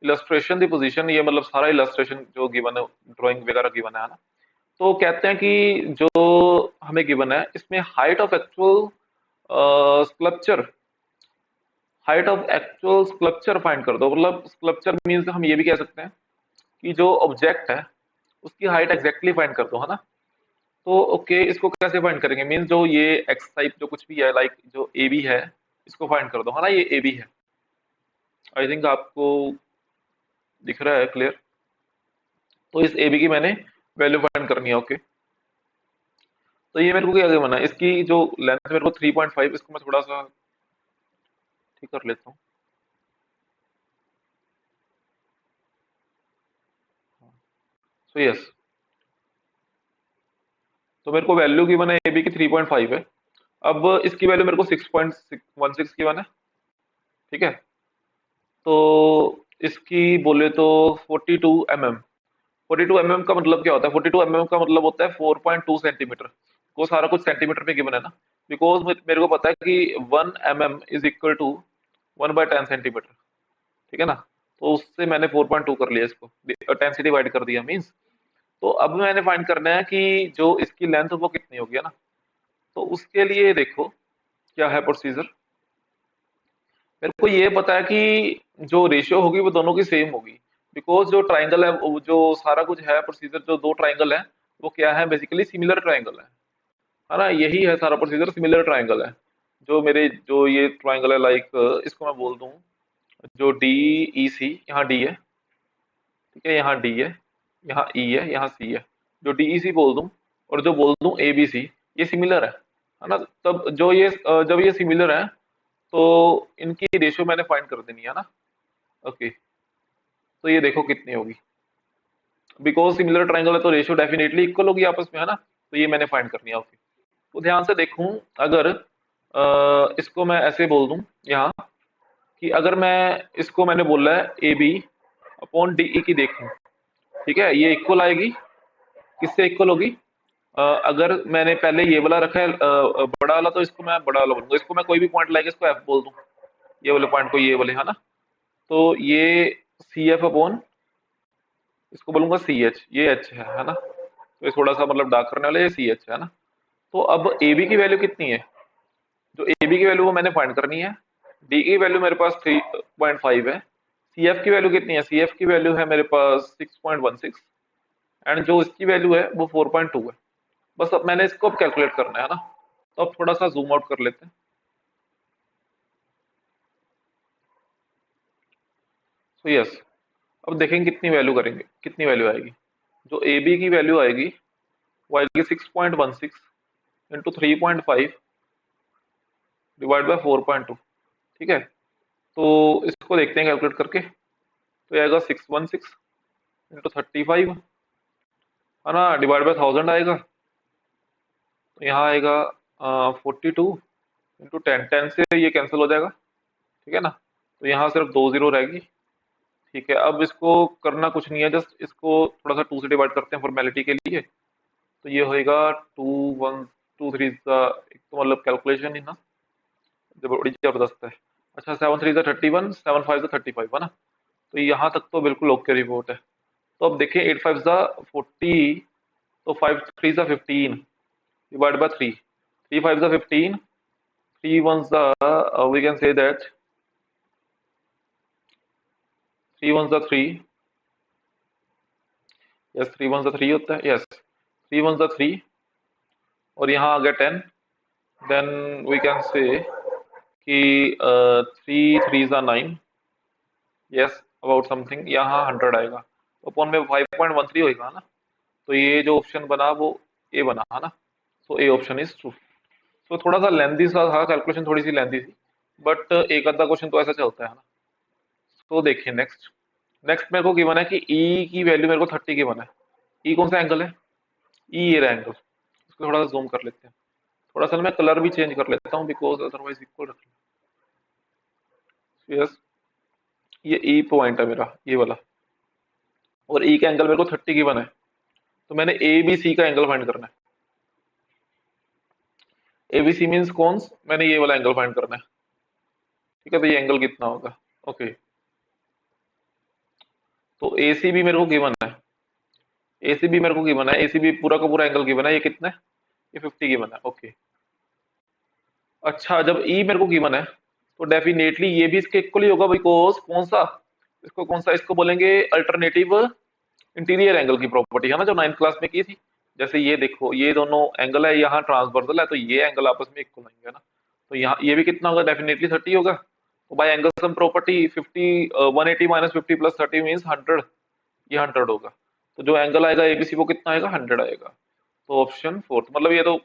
illustration the position, ये मतलब सारा इलस्ट्रेशन जो गिवन है, ड्राइंग वगैरह गिवन है ना। तो कहते हैं कि जो हमें गिवन है इसमें height of actual sculpture, height of actual sculpture find कर दो। मतलब स्कल्पचर मीन्स हम ये भी कह सकते हैं कि जो ऑब्जेक्ट है उसकी हाइट एग्जैक्टली फाइंड कर दो, है ना। तो ओके, इसको कैसे फाइंड करेंगे, मीन्स जो ये एक्स टाइप जो कुछ भी है, लाइक जो ए बी है, इसको फाइंड कर दो, है ना। ये ए बी है, आई थिंक आपको दिख रहा है क्लियर। तो इस ए बी की मैंने वैल्यू फाइंड करनी है। ओके, तो ये मेरे को क्या करना है, इसकी जो लेंथ मेरे को 3.5, इसको मैं थोड़ा सा ठीक कर लेता हूँ। सो यस, तो मेरे को वैल्यू गिवन है ए बी की 3.5 है। अब इसकी वैल्यू मेरे को 6.16 गिवन है। ठीक है, तो इसकी बोले तो 42 mm। 42 mm का मतलब क्या होता है, 42 mm का मतलब होता है 4.2 सेंटीमीटर। वो सारा कुछ सेंटीमीटर में गिवन है ना, बिकॉज मेरे को पता है कि 1 mm is equal to 1/10 centimetre. ठीक है ना, तो उससे मैंने 4.2 कर लिया, इसको 10 से डिवाइड कर दिया मीन्स। तो अब मैंने फाइंड करना है कि जो इसकी लेंथ वो कितनी होगी, है ना। तो उसके लिए देखो क्या है प्रोसीजर। मेरे को ये पता है कि जो रेशियो होगी वो दोनों की सेम होगी, बिकॉज जो ट्राइंगल है जो सारा कुछ है प्रोसीजर, जो दो ट्राइंगल है वो क्या है, बेसिकली सिमिलर ट्राइंगल है ना। यही है सारा प्रोसीजर, सिमिलर ट्राइंगल है। जो मेरे जो ये ट्राइंगल है, लाइक इसको मैं बोल दूं जो डी ई सी, यहाँ डी है, ठीक है, यहाँ डी है, यहाँ ई है, यहाँ सी है। जो डी ई सी बोल दूं और जो बोल दूं ए बी सी, ये सिमिलर है ना। तब जो ये जब ये सिमिलर है तो इनकी रेशियो मैंने फाइंड कर देनी है ना। ओके, तो ये देखो कितनी होगी, बिकॉज सिमिलर ट्राइंगल है तो रेशियो डेफिनेटली इक्वल होगी आपस में, है ना। तो ये मैंने फाइंड करनी है। ओके, तो ध्यान से देखूं, अगर इसको मैं ऐसे बोल दूं यहाँ कि अगर मैं इसको मैंने बोला है A B upon D E की देखूं, ठीक है, ये इक्वल आएगी, किससे इक्वल होगी। अगर मैंने पहले ये वाला रखा है बड़ा वाला, तो इसको मैं बड़ा वाला बोलूंगा। इसको मैं कोई भी पॉइंट लाएगा इसको एफ बोल दूं, ये वाले पॉइंट को ये वाले, है ना। तो ये सी एफ अपॉन, इसको बोलूंगा सी एच, ये एच है ना। तो ये थोड़ा सा मतलब डार्क करने वाला, ये सी एच है ना। तो अब ए बी की वैल्यू कितनी है, जो ए बी की वैल्यू वो मैंने फाइंड करनी है। डी की वैल्यू मेरे पास 3.5 है। सी एफ की वैल्यू कितनी है, सी एफ की वैल्यू है मेरे पास 6.16 एंड जो इसकी वैल्यू है वो 4.2 है। बस अब मैंने इसको अब कैलकुलेट करना है ना। तो अब थोड़ा सा जूम आउट कर लेते हैं। सो यस, अब देखेंगे कितनी वैल्यू करेंगे, कितनी वैल्यू आएगी। जो ए बी की वैल्यू आएगी वो आएगी 6.16 इंटू 3.5 डिवाइड बाय 4.2। ठीक है, तो इसको देखते हैं कैलकुलेट करके। तो ये आएगा 616 इंटू 35, है ना, डिवाइड बाय 1000 आएगा। तो यहाँ आएगा 42 इंटू 10 से ये कैंसिल हो जाएगा। ठीक है ना, तो यहाँ सिर्फ 2 जीरो रहेगी। ठीक है, अब इसको करना कुछ नहीं है, जस्ट इसको थोड़ा सा 2 से डिवाइड करते हैं फॉर्मेलिटी के लिए। तो ये होएगा 2 1 2 3 का, एक तो मतलब कैलकुलेशन ही ना जब बड़ी जबरदस्त है। अच्छा, 7 3 31, 7 5 35, है ना। तो यहाँ तक तो बिल्कुल ओके रिपोर्ट है। तो अब देखिए 8 5 40, तो 5 3 15 divide by 3, 3 5 15, 3 1 we can say that 3 1 3, yes 3 1 3 होता है, यस 3 1 3, और यहाँ आ गया 10। देन वी कैन से कि 3 3 9, यस अबाउट समथिंग, यहाँ 100 आएगा। तो अपॉन में 5.13 होगा ना। तो ये जो ऑप्शन बना वो ए बना, है ना। सो ए ऑप्शन इज ट्रू। तो थोड़ा सा लेंथी सा था कैलकुलेशन, थोड़ी सी लेंथी थी, बट एक आधा क्वेश्चन तो ऐसा चलता है ना। तो देखिए नेक्स्ट। नेक्स्ट मेरे को गिवन है कि ई की वैल्यू मेरे को 30 गिवन है। ई कौन सा एंगल है? ई ये रहा एंगल। इसको थोड़ा सा जूम कर लेते हैं। थोड़ा सा ना मैं कलर भी चेंज कर लेता हूँ बिकॉज अदरवाइज इक्वल रख लें। यस, ये ई पॉइंट है मेरा, ये वाला। और ई का एंगल मेरे को 30 गिवन है। तो मैंने ए बी सी का एंगल फाइंड करना है। ए बी सी मीन्स कौन, मैंने ये वाला एंगल फाइंड करना है। ठीक है, तो ये एंगल कितना होगा? ओके। तो ए सी भी मेरे को गिवन है। ए सी भी मेरे को गिवन है, ए सी भी पूरा का पूरा एंगल गिवन है। ये कितना है? ये 50 गिवन है। ओके। अच्छा, जब ई मेरे को गिवन है तो डेफिनेटली ये भी इसके इक्वल ही होगा, बिकॉज कौन सा, इसको कौन सा, इसको बोलेंगे अल्टरनेटिव इंटीरियर एंगल की प्रॉपर्टी, है ना, जो 9th क्लास में की थी। जैसे ये देखो, ये दोनों एंगल है, यहाँ ट्रांसवर्सल है, तो ये एंगल आपस में इक्वल आएंगे ना। तो यहाँ ये भी कितना होगा? डेफिनेटली 30 होगा। तो bye angle sum property 50, 180 minus 50 plus 30 means 100। ये 100 होगा। तो जो एंगल आएगा एबीसी वो कितना आएगा? 100 आएगा। तो ऑप्शन फोर्थ, मतलब ये तो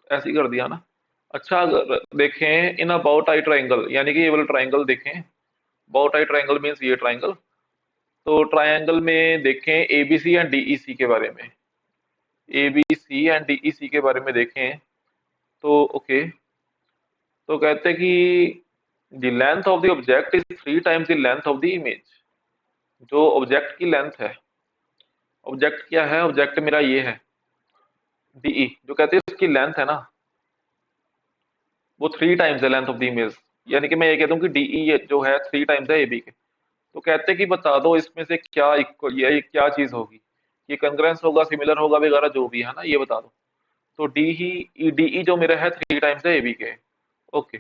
ऐसे ही कर दिया ना। अच्छा, अगर देखें इन अ बाउ टाई ट्राइंगल, यानी कि ये वाला ट्राइंगल देखें। बाउ टाई ट्राइंगल मीन्स ये ट्राइंगल। तो ट्राइंगल में देखें एबीसी एंड डीईसी के बारे में। एबीसी एंड डीईसी के बारे में देखें तो ओके। तो कहते हैं कि the length of the object is 3 times the length of the image. जो ऑब्जेक्ट की लेंथ है, ऑब्जेक्ट क्या है? ऑब्जेक्ट मेरा ये है डीई। जो कहते हैं उसकी लेंथ है ना, वो 3 टाइम्स है लेंथ ऑफ द इमेज। यानी कि मैं ये कहता हूँ कि डीई जो है 3 टाइम्स है एबी के। तो कहते हैं कि बता दो इसमें से क्या इक्वल, ये क्या चीज होगी? ये कंग्रेंस होगा, सिमिलर होगा वगैरह जो भी है ना, ये बता दो। तो डी ही डीई जो मेरा है 3 टाइम्स है एबी के। ओके।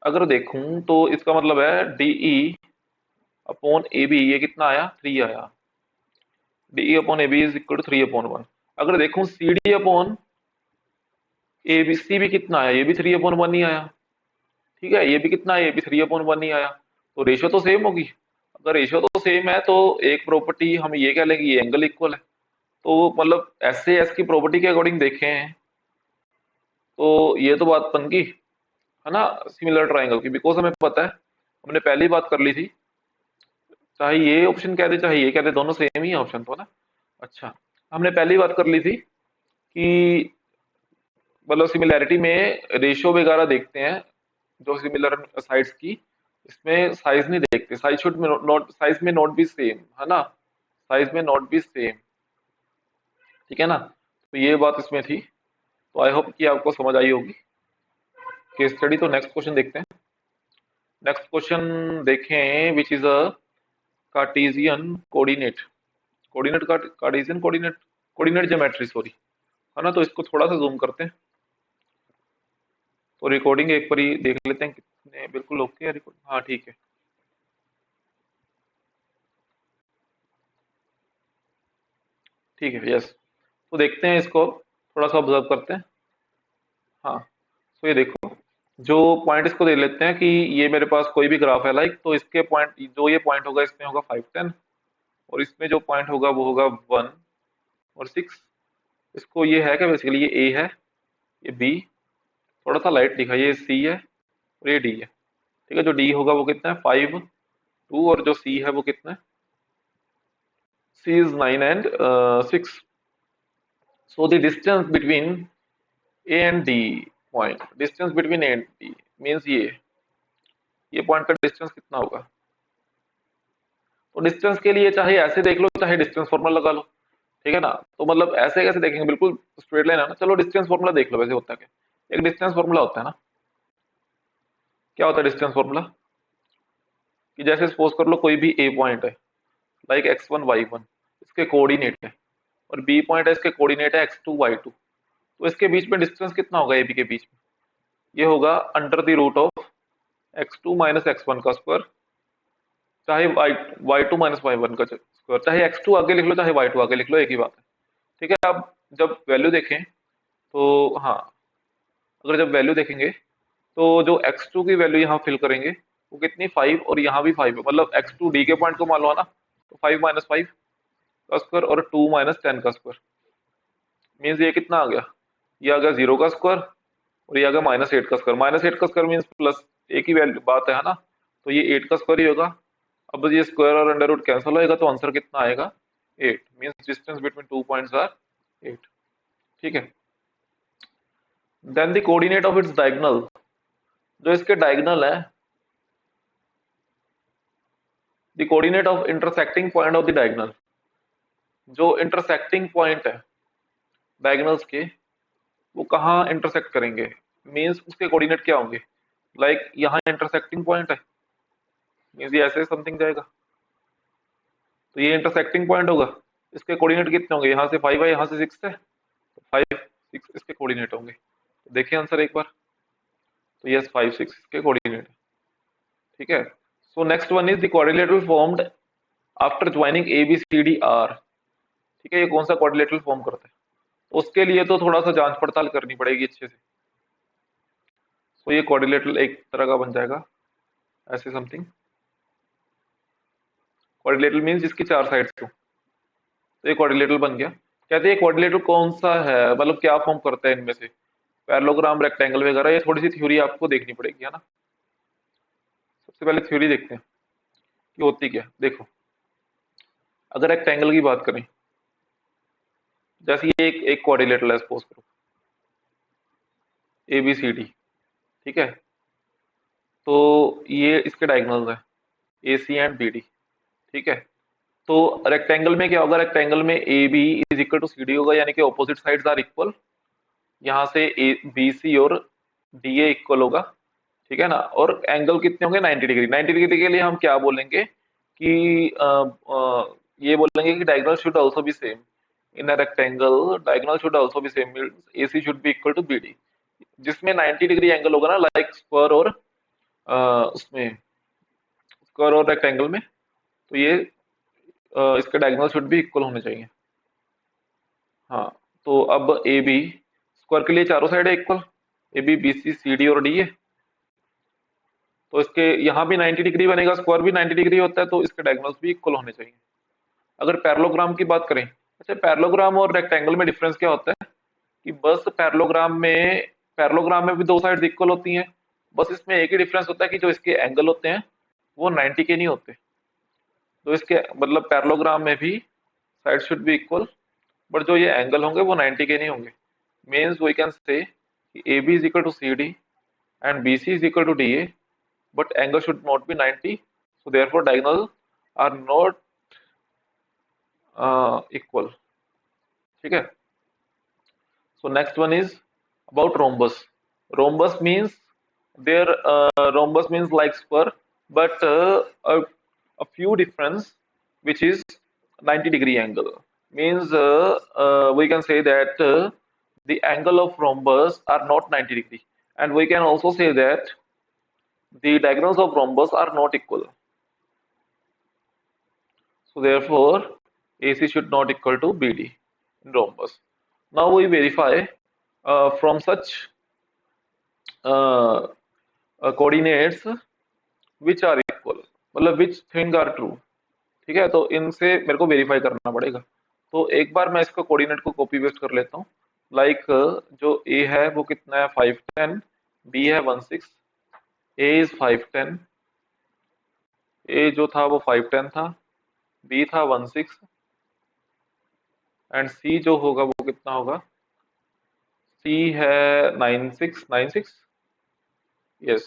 अगर देखूं तो इसका मतलब है डीई अपॉन ए बी, ये कितना आया? 3 आया। DE upon A B is equal to 3/1। अगर देखूं C D upon A B C भी कितना आया? ये भी 3/1 ही आया। ठीक है, ये भी कितना है? ये भी 3/1 ही आया। तो रेशियो तो सेम होगी। अगर रेशियो तो सेम है तो एक प्रॉपर्टी हम ये कह लेंगे, ये एंगल इक्वल है। तो मतलब एस से एस की प्रॉपर्टी के अकॉर्डिंग देखें तो ये तो बात बन गई, है ना, सिमिलर ट्राइंगल की। बिकॉज हमें पता है, हमने पहले ही बात कर ली थी, चाहे ये ऑप्शन कह दे चाहे ये कह दे, दोनों सेम ही ऑप्शन तो ना। अच्छा, हमने पहले ही बात कर ली थी कि मतलब सिमिलैरिटी में रेशियो वगैरह देखते हैं जो सिमिलर साइड्स की। इसमें साइज नहीं देखते, साइज शुड नॉट, साइज में नॉट बी सेम, है ना, साइज में नॉट बी सेम। ठीक है ना। तो ये बात इसमें थी। तो आई होप कि आपको समझ आई होगी केस स्टडी। तो नेक्स्ट क्वेश्चन देखते हैं। नेक्स्ट क्वेश्चन देखें, which is a Cartesian coordinate, coordinate का Cartesian coordinate, coordinate geometry sorry, है ना। तो इसको थोड़ा सा जूम करते हैं। तो रिकॉर्डिंग एक बार देख लेते हैं कितने बिल्कुल ओके है रिकॉर्डिंग। हाँ ठीक है, ठीक है, यस। तो देखते हैं इसको, थोड़ा सा ऑब्जर्व करते हैं। हाँ, तो ये देखो, जो पॉइंट इसको दे लेते हैं कि ये मेरे पास कोई भी ग्राफ है लाइक, तो इसके पॉइंट, जो ये पॉइंट होगा इसमें होगा 5, 10। और इसमें जो पॉइंट होगा वो होगा 1 और 6। इसको ये है क्या बेसिकली, ये ए है, ये बी, थोड़ा सा लाइट दिखा, ये सी है और ये डी है। ठीक है, जो डी होगा वो कितना है? 5, 2। और जो सी है वो कितना है? C is 9 and 6। So the distance between A and D point, distance between A and D means ये पॉइंट का डिस्टेंस कितना होगा? तो डिस्टेंस के लिए चाहे ऐसे देख लो चाहे डिस्टेंस फॉर्मूला लगा लो। ठीक है ना। तो मतलब ऐसे कैसे देखेंगे, बिल्कुल स्ट्रेट लाइन है ना। चलो डिस्टेंस फॉर्मूला देख लो, वैसे होता है क्या, एक डिस्टेंस फॉर्मूला होता है ना। क्या होता है डिस्टेंस फॉर्मूला? कि जैसे सपोज कर लो कोई भी ए पॉइंट है लाइक x1 y1, इसके कोऑर्डिनेट है, और बी पॉइंट है इसके कोऑर्डिनेट है x2 y2। तो इसके बीच में डिस्टेंस कितना होगा ए बी के बीच में? ये होगा under the root of x2 minus x1 का स्क्वायर, चाहे y2 माइनस y1 का स्क्वायर, चाहे x2 आगे लिख लो चाहे y2 आगे लिख लो, एक ही बात है। ठीक है। अब जब वैल्यू देखें तो हाँ, अगर जब वैल्यू देखेंगे तो जो x2 की वैल्यू यहाँ फिल करेंगे वो कितनी? 5, और यहाँ भी 5 है, मतलब x2 डी के पॉइंट को मान लो ना। तो 5 - 5 का स्क्वायर और 2 - 10 का स्क्वायर मीन्स ये कितना आ गया? ये आ गया 0 का स्क्वायर, और ये आ गया -8 का स्क्वायर। -8 का स्क्वायर मीन्स एक ही वैल्यू बात है ना, तो ये 8 का स्क्वायर ही होगा। अब ये स्क्वायर और अंडर रूट कैंसिल होएगा तो आंसर कितना आएगा, 8, means distance between 2 points are 8। ठीक है। Then the coordinate of its diagonal, जो इसके डायगोनल है, the coordinate of intersecting point of the diagonal, जो इंटरसेक्टिंग पॉइंट है डायगोनल्स के, वो कहाँ इंटरसेक्ट करेंगे, मीन्स उसके कोऑर्डिनेट क्या होंगे। लाइक यहाँ इंटरसेक्टिंग पॉइंट है, मीन्स ये ऐसे समथिंग जाएगा, तो ये इंटरसेक्टिंग पॉइंट होगा। इसके कोऑर्डिनेट कितने होंगे, यहाँ से 5 है, यहाँ से 6 है, तो 5 6 इसके कोऑर्डिनेट होंगे। तो देखिए आंसर एक बार, तो यस 5 6 इसके कोऑर्डिनेट है। ठीक है। So next one is the quadrilateral formed after joining A B C D are. ठीक है, ये कौन सा क्वाड्रिलेटरल फॉर्म करता है, तो उसके लिए तो थोड़ा सा जांच पड़ताल करनी पड़ेगी अच्छे से। तो ये क्वाड्रिलेटरल एक तरह का बन जाएगा ऐसे समथिंग। क्वाड्रिलेटरल मींस जिसकी 4 साइड्स हो, तो ये क्वाड्रिलेटरल बन गया। कहते हैं क्वाड्रिलेटरल कौन सा है, मतलब क्या फॉर्म करता है इनमें से, पैरेललोग्राम, रेक्टेंगल वगैरह, ये थोड़ी सी थ्योरी आपको देखनी पड़ेगी, है ना। सबसे पहले थ्योरी देखते हैं कि होती क्या। देखो, अगर रेक्टेंगल की बात करें, जैसे ये एक क्वाड्रिलेटरल है सपोज करो, ए बी सी डी। ठीक है, तो ये इसके डायगोनल्स है A C and B D. ठीक है, तो रेक्टेंगल में क्या होगा, रेक्टेंगल में A B is equal to C D होगा, यानी कि ऑपोजिट साइड्स आर इक्वल। यहाँ से ए बी सी और डी ए इक्वल होगा। ठीक है ना, और एंगल कितने होंगे, 90 डिग्री। 90 डिग्री के लिए हम क्या बोलेंगे कि ये बोलेंगे कि diagonal should also be same in a rectangle, diagonal should also be same means AC should be equal to BD. जिसमें 90 डिग्री एंगल होगा ना, लाइक स्क्वायर और उसमें स्क्वायर और रेक्टेंगल में, तो ये इसके डायगोनल शुड भी इक्वल होने चाहिए। हाँ, तो अब ए बी स्क्वायर के लिए चारों साइड है equal, A B B C C D और डी है, तो इसके यहाँ भी 90 डिग्री बनेगा, स्क्वायर भी 90 डिग्री होता है, तो इसके डायगोनल्स भी इक्वल होने चाहिए। अगर पैरेललोग्राम की बात करें, अच्छा पैरेललोग्राम और रेक्टेंगल में डिफरेंस क्या होता है कि बस पैरेललोग्राम में भी दो साइड्स इक्वल होती हैं, बस इसमें एक ही डिफरेंस होता है कि जो इसके एंगल होते हैं वो 90 के नहीं होते। तो इसके मतलब पैरेललोग्राम में भी side should be equal, but जो ये एंगल होंगे वो 90 के नहीं होंगे। Means we can say A B is equal to C D and B C is equal to D A, but angle should not be 90, so therefore diagonal are not equal. ठीक है। So next one is about rhombus. Rhombus means rhombus means like square, but a few difference, which is 90 degree angle. Means we can say that the angle of rhombus are not 90 degree, and we can also say that the diagonals of rhombus are not equal. So therefore, AC should not equal to BD in rhombus. Now we verify from such uh, coordinates which are equal, मतलब which thing are true. ठीक है, तो इनसे मेरे को verify करना पड़ेगा। तो एक बार मैं इसका कोऑर्डिनेट को कॉपी पेस्ट कर लेता हूँ। लाइक जो A है वो कितना है 510, B है 16, A इज 510, A जो था वो 510 था, B था 16 एंड C जो होगा वो कितना होगा, C है 96, yes,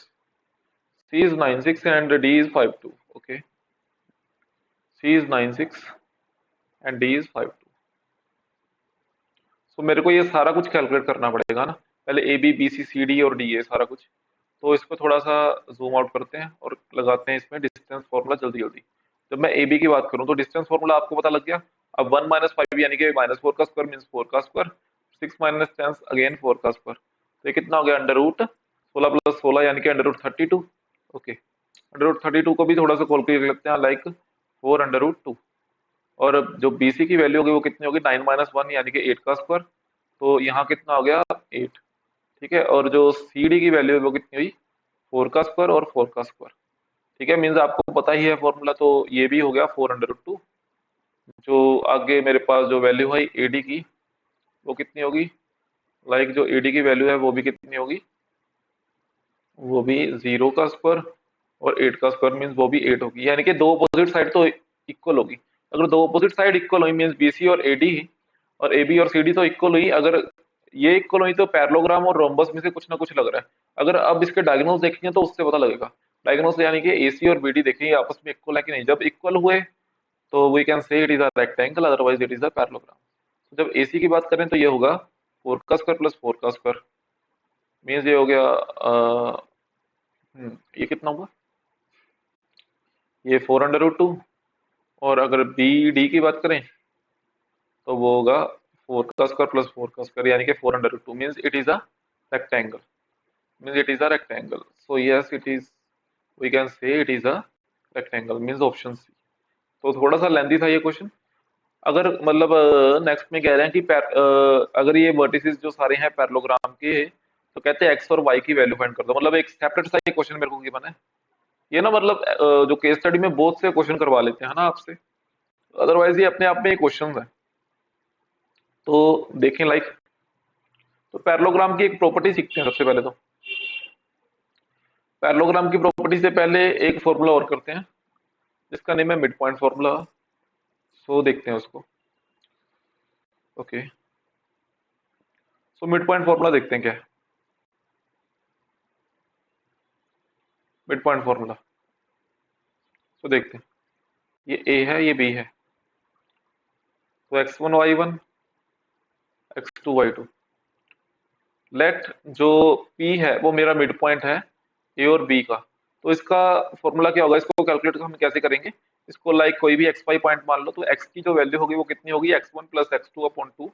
C is 96 and D is 52, okay, C is 96 and D is 52। सो मेरे को ये सारा कुछ कैलकुलेट करना पड़ेगा ना, पहले A B B C C D और डी ए सारा कुछ। तो इसको थोड़ा सा जूम आउट करते हैं और लगाते हैं इसमें डिस्टेंस फॉर्मूला जल्दी जल्दी। जब मैं ए बी की बात करूं तो डिस्टेंस फॉर्मूला आपको पता लग गया। अब 1 माइनस 5 यानी कि -4 का स्क्वायर मीन्स 4 का स्क्वायर, 6 माइनस 10 अगेन 4 का स्क्वायर, तो ये कितना हो गया अंडर रूट 16 प्लस 16 यानी कि under root 32। Okay, under root 32 को भी थोड़ा सा कैलकुलेट कर लेते हैं, लाइक 4 अंडर रूट 2, और जो BC की वैल्यू होगी वो कितनी होगी 9 माइनस 1 यानी कि 8 का स्क्वायर, तो यहाँ कितना हो गया 8। ठीक है, और जो CD की वैल्यू है वो कितनी हुई 4 का स्क्वायर और 4 का स्क्वायर। ठीक है, मीन्स आपको पता ही है फॉर्मूला, तो ये भी हो गया 4 अंडर रूट 2। जो आगे मेरे पास जो वैल्यू है AD की वो कितनी होगी, लाइक जो AD की वैल्यू है वो भी कितनी होगी वो भी 0 का स्क्वायर और 8 का स्क्वायर मीन्स वो भी 8 होगी, यानी कि दो अपोजिट साइड तो इक्वल होगी। अगर दो अपोजिट साइड इक्वल हुई मीन्स बीसी और एडी और एबी और सीडी तो इक्वल हुई। अगर ये इक्वल हुई तो पैरेललोग्राम और रोम्बस में से कुछ ना कुछ लग रहा है। अगर अब इसके डायगोनल्स देखेंगे तो उससे पता लगेगा। डायगोनल्स यानी कि एसी और बीडी देखेंगे आपस में इक्वल है कि नहीं। जब इक्वल हुए तो we can say it is a rectangle, otherwise it is a parallelogram. जब एसी की बात करें तो ये होगा 4 का स्क्वायर प्लस 4 का स्क्वायर मीन्स ये हो गया ये कितना होगा, ये 4√2। और अगर बी डी की बात करें तो वो होगा 4 का स्क्वायर प्लस 4 का स्क्वायर यानी कि 4√2 means it is a rectangle, means it is a rectangle. So yes it is, we can say it is a rectangle means option C. तो थोड़ा सा लेंथी था ये क्वेश्चन। अगर मतलब नेक्स्ट में कह रहे हैं कि अगर ये वर्टिसेस जो सारे हैं पैरेललोग्राम के, तो कहते हैं एक्स और वाई की वैल्यू फाइंड कर दो। मतलब एक सेपरेट सा ये क्वेश्चन मेरे को गिवन है। ये ना मतलब जो केस स्टडी में बहुत से क्वेश्चन करवा लेते हैं ना आपसे, अदरवाइज ये अपने आप में क्वेश्चन है। तो देखें लाइक, तो पैरेललोग्राम की एक प्रॉपर्टी सीखते हैं सबसे पहले। तो पैरेललोग्राम की प्रॉपर्टी से पहले एक फॉर्मूला और करते हैं जिसका नेम है मिड पॉइंट फॉर्मूला। सो देखते हैं उसको। Okay, so mid point formula देखते हैं क्या है। मिड पॉइंट फॉर्मूला तो देखते हैं, ये ए है ये बी है, तो x1 y1 x2 y2। Late जो P है वो मेरा मिड पॉइंट है ए और बी का। तो इसका फॉर्मूला क्या होगा, इसको कैलकुलेट हम कैसे करेंगे। इसको लाइक कोई भी एक्स वाई पॉइंट मान लो, तो x की जो वैल्यू होगी वो कितनी होगी, x1 प्लस x2/2।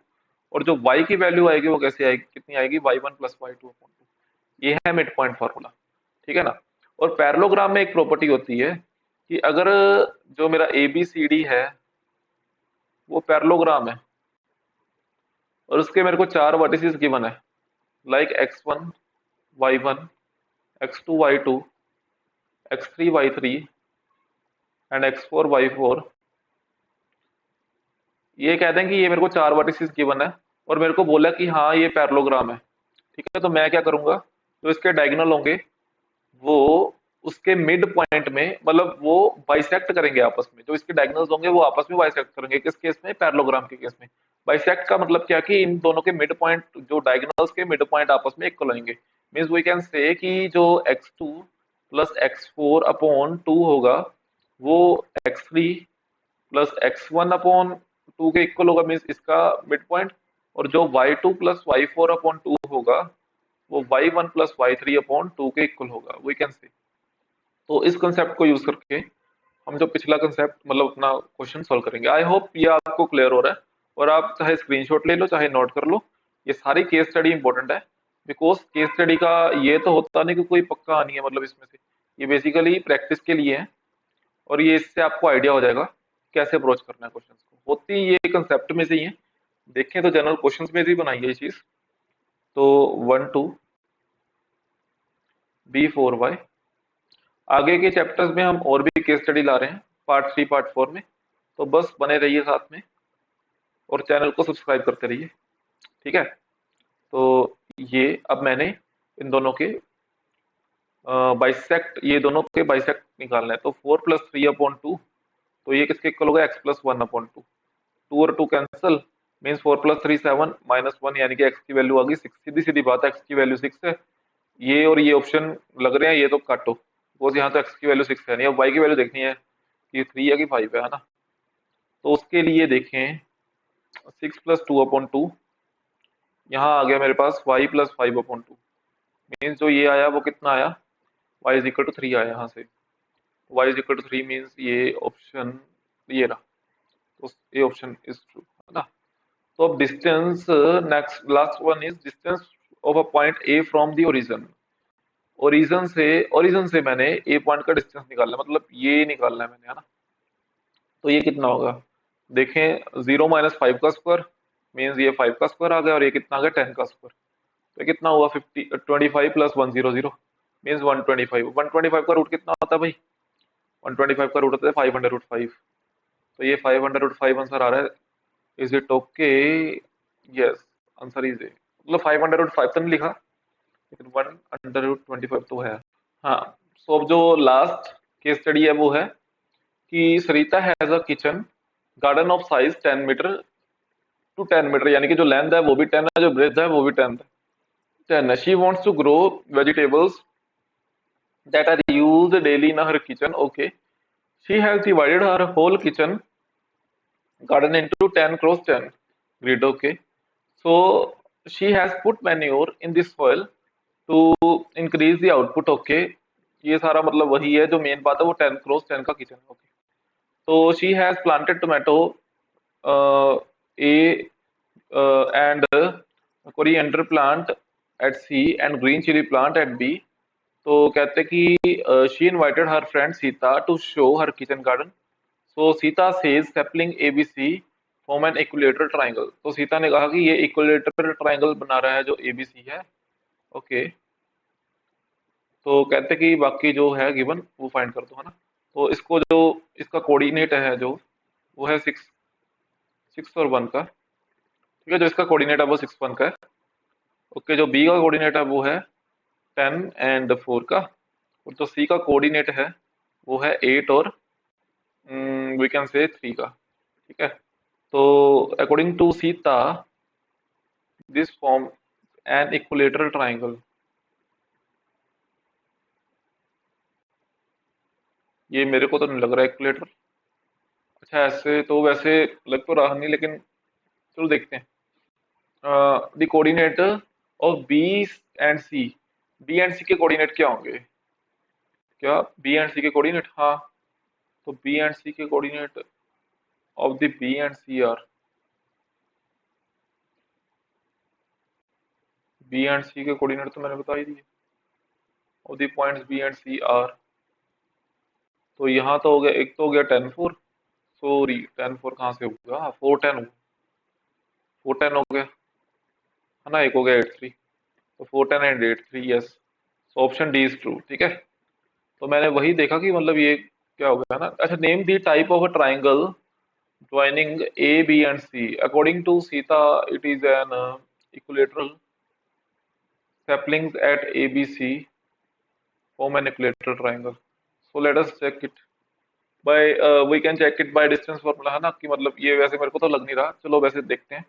और जो y की वैल्यू आएगी वो कैसे आएगी, कितनी आएगी, y1 प्लस y2/2। ये है मिड पॉइंट फॉर्मूला, ठीक है ना। और पैरेललोग्राम में एक प्रॉपर्टी होती है कि अगर जो मेरा ए बी सी डी है वो पैरेललोग्राम है और उसके मेरे को चार वर्टिसेस गिवन है, like x1 y1 x2 y2 x3 y3 and x4 y4। ये कहते हैं कि ये मेरे को चार वर्टिसेस गिवन है और मेरे को बोला कि हाँ ये पैरेललोग्राम है, ठीक है। तो मैं क्या करूंगा, जो इसके डायगोनल होंगे वो उसके मिड पॉइंट में, मतलब वो बाइसेक्ट करेंगे आपस में। जो इसके डायगोनल्स होंगे वो आपस में बाइसेक्ट करेंगे। किस केस में, पैरेललोग्राम के केस में। बाइसेक्ट का मतलब क्या कि इन दोनों के मिड पॉइंट, जो डायगोनल्स के मिड पॉइंट आपस में इक्वल होंगे। मींस वी कैन से कि जो x2 प्लस x4/2 होगा वो x3 प्लस x1/2 के इक्वल होगा, मीन्स इसका मिड पॉइंट। और जो y2 प्लस y4/2 होगा वो y1 प्लस y3/2 के इक्वल होगा, वी कैन से। तो इस कंसेप्ट को यूज करके हम जो पिछला कंसेप्ट मतलब अपना क्वेश्चन सॉल्व करेंगे। आई होप ये आपको क्लियर हो रहा है। और आप चाहे स्क्रीनशॉट ले लो चाहे नोट कर लो, ये सारी केस स्टडी इंपॉर्टेंट है। बिकॉज केस स्टडी का ये तो होता नहीं कि कोई पक्का आनी है, मतलब इसमें से ये बेसिकली प्रैक्टिस के लिए है। और ये इससे आपको आइडिया हो जाएगा कैसे अप्रोच करना है क्वेश्चन को। होती ये कंसेप्ट में से ही है, देखें तो जनरल क्वेश्चन में से ही बनाई है ये चीज। तो 1 2 B4Y। आगे के चैप्टर्स में हम और भी केस स्टडी ला रहे हैं, पार्ट 3 पार्ट 4 में। तो बस बने रहिए साथ में और चैनल को सब्सक्राइब करते रहिए, ठीक है। तो ये अब मैंने इन दोनों के बाइसेक्ट, ये दोनों के बाइसेक्ट निकालना है। तो 4 + 3/2, तो ये किसके इक्वल होगा, x+1/2। 2 और 2 कैंसिल, मीन्स 4 + 3 7 -1 यानी कि x की वैल्यू आ गई 6। सीधी सीधी बात है, x की वैल्यू 6 है। ये और ये ऑप्शन लग रहे हैं, ये तो काटो, बिकॉज यहाँ तो x की वैल्यू 6 है नहीं। अब y की वैल्यू देखनी है कि 3 है कि 5 है ना। तो उसके लिए देखें 6 + 2/2, यहाँ आ गया मेरे पास y + 5/2। मीन्स जो ये आया वो कितना आया, y = 3 आया यहाँ से। y = 3 मीन्स ये ऑप्शन ये रहा। तो ये ऑप्शन इज ट्रू, है ना। तो अब distance, next last one is distance of a point A from the origin. Origin से मैंने ए पॉइंट का डिस्टेंस निकालना है, मतलब ये निकालना है मैंने, है ना। तो ये कितना होगा, देखें 0 - 5 का स्क्वायर मीन्स ये 5 का स्क्वायर आ गया, और ये कितना आ गया 10 का स्क्वायर। तो कितना हुआ 25 + 100 मीन्स 125। 125 का रूट कितना होता है भाई, 125 का रूट होता है 500√5। तो ये 500√5 आंसर आ रहा है। Is it okay, yes answer is a. मतलब 500√5 तो नहीं लिखा, लेकिन 1/25 तो है। हाँ, सो अब जो लास्ट केस स्टडी है वो है कि Sarita has a kitchen garden of size 10 metre to 10 metre, यानी कि जो लेंथ है वो भी 10 है, जो ब्रेथ है वो भी 10 है। She wants to grow vegetables that are used daily in her kitchen. Okay, she has divided her whole kitchen garden into 10 cross 10 grid. Okay, so she has put manure in the soil to increase the output. Okay, ये सारा मतलब वही है, जो main बात है वो 10 cross 10 का किचन है। ओके, तो she has planted tomato A and coriander plant at C and green chili plant at B. तो कहते कि she invited her friend Sita to show her kitchen garden. So Sita says sapling ABC form an equilateral triangle. तो सीता ने कहा कि ये equilateral triangle बना रहा है जो एबीसी है। ओके, तो कहते कि बाकी जो है गिवन वो फाइंड कर दो, है ना। तो इसको जो इसका कोऑर्डिनेट है जो वो है 6 और 1 का। ठीक है, जो इसका कोऑर्डिनेट है वो 6 1 का है। ओके, जो बी का कोऑर्डिनेट है वो है 10 और 4 का, और जो सी का कोऑर्डिनेट है वो है 8 और वी कैन से 3 का। ठीक है, तो according to Sita this form an equilateral triangle. ये मेरे को तो नहीं लग रहा है इक्विलेटर। अच्छा, ऐसे तो वैसे लग तो रहा नहीं, लेकिन चलो देखते हैं। The coordinate of B and C, B and C के कोऑर्डिनेट क्या होंगे? क्या बी एंड सी के कोऑर्डिनेट? हाँ, तो बी एंड सी के coordinate of the B and C are, B and C के कोऑर्डिनेट तो मैंने बता ही दिए। Of the points B and C are, तो यहाँ तो हो गया, एक तो हो गया 10 4, सॉरी 10 4 कहाँ से होगा? हाँ, 4 10, 4 10 हो गया, है ना। एक हो गया 8 3, तो 4 10 and 8 3, yes. So option D is true. ठीक है, तो मैंने वही देखा कि मतलब ये क्या हो गया ना। अच्छा, name the type of a triangle joining A B and C according to Sita it is an equilateral saplings at ABC form an equilateral triangle. So let us check it by we can check it by distance formula, है ना। कि मतलब ये वैसे मेरे को तो लग नहीं रहा, चलो वैसे देखते हैं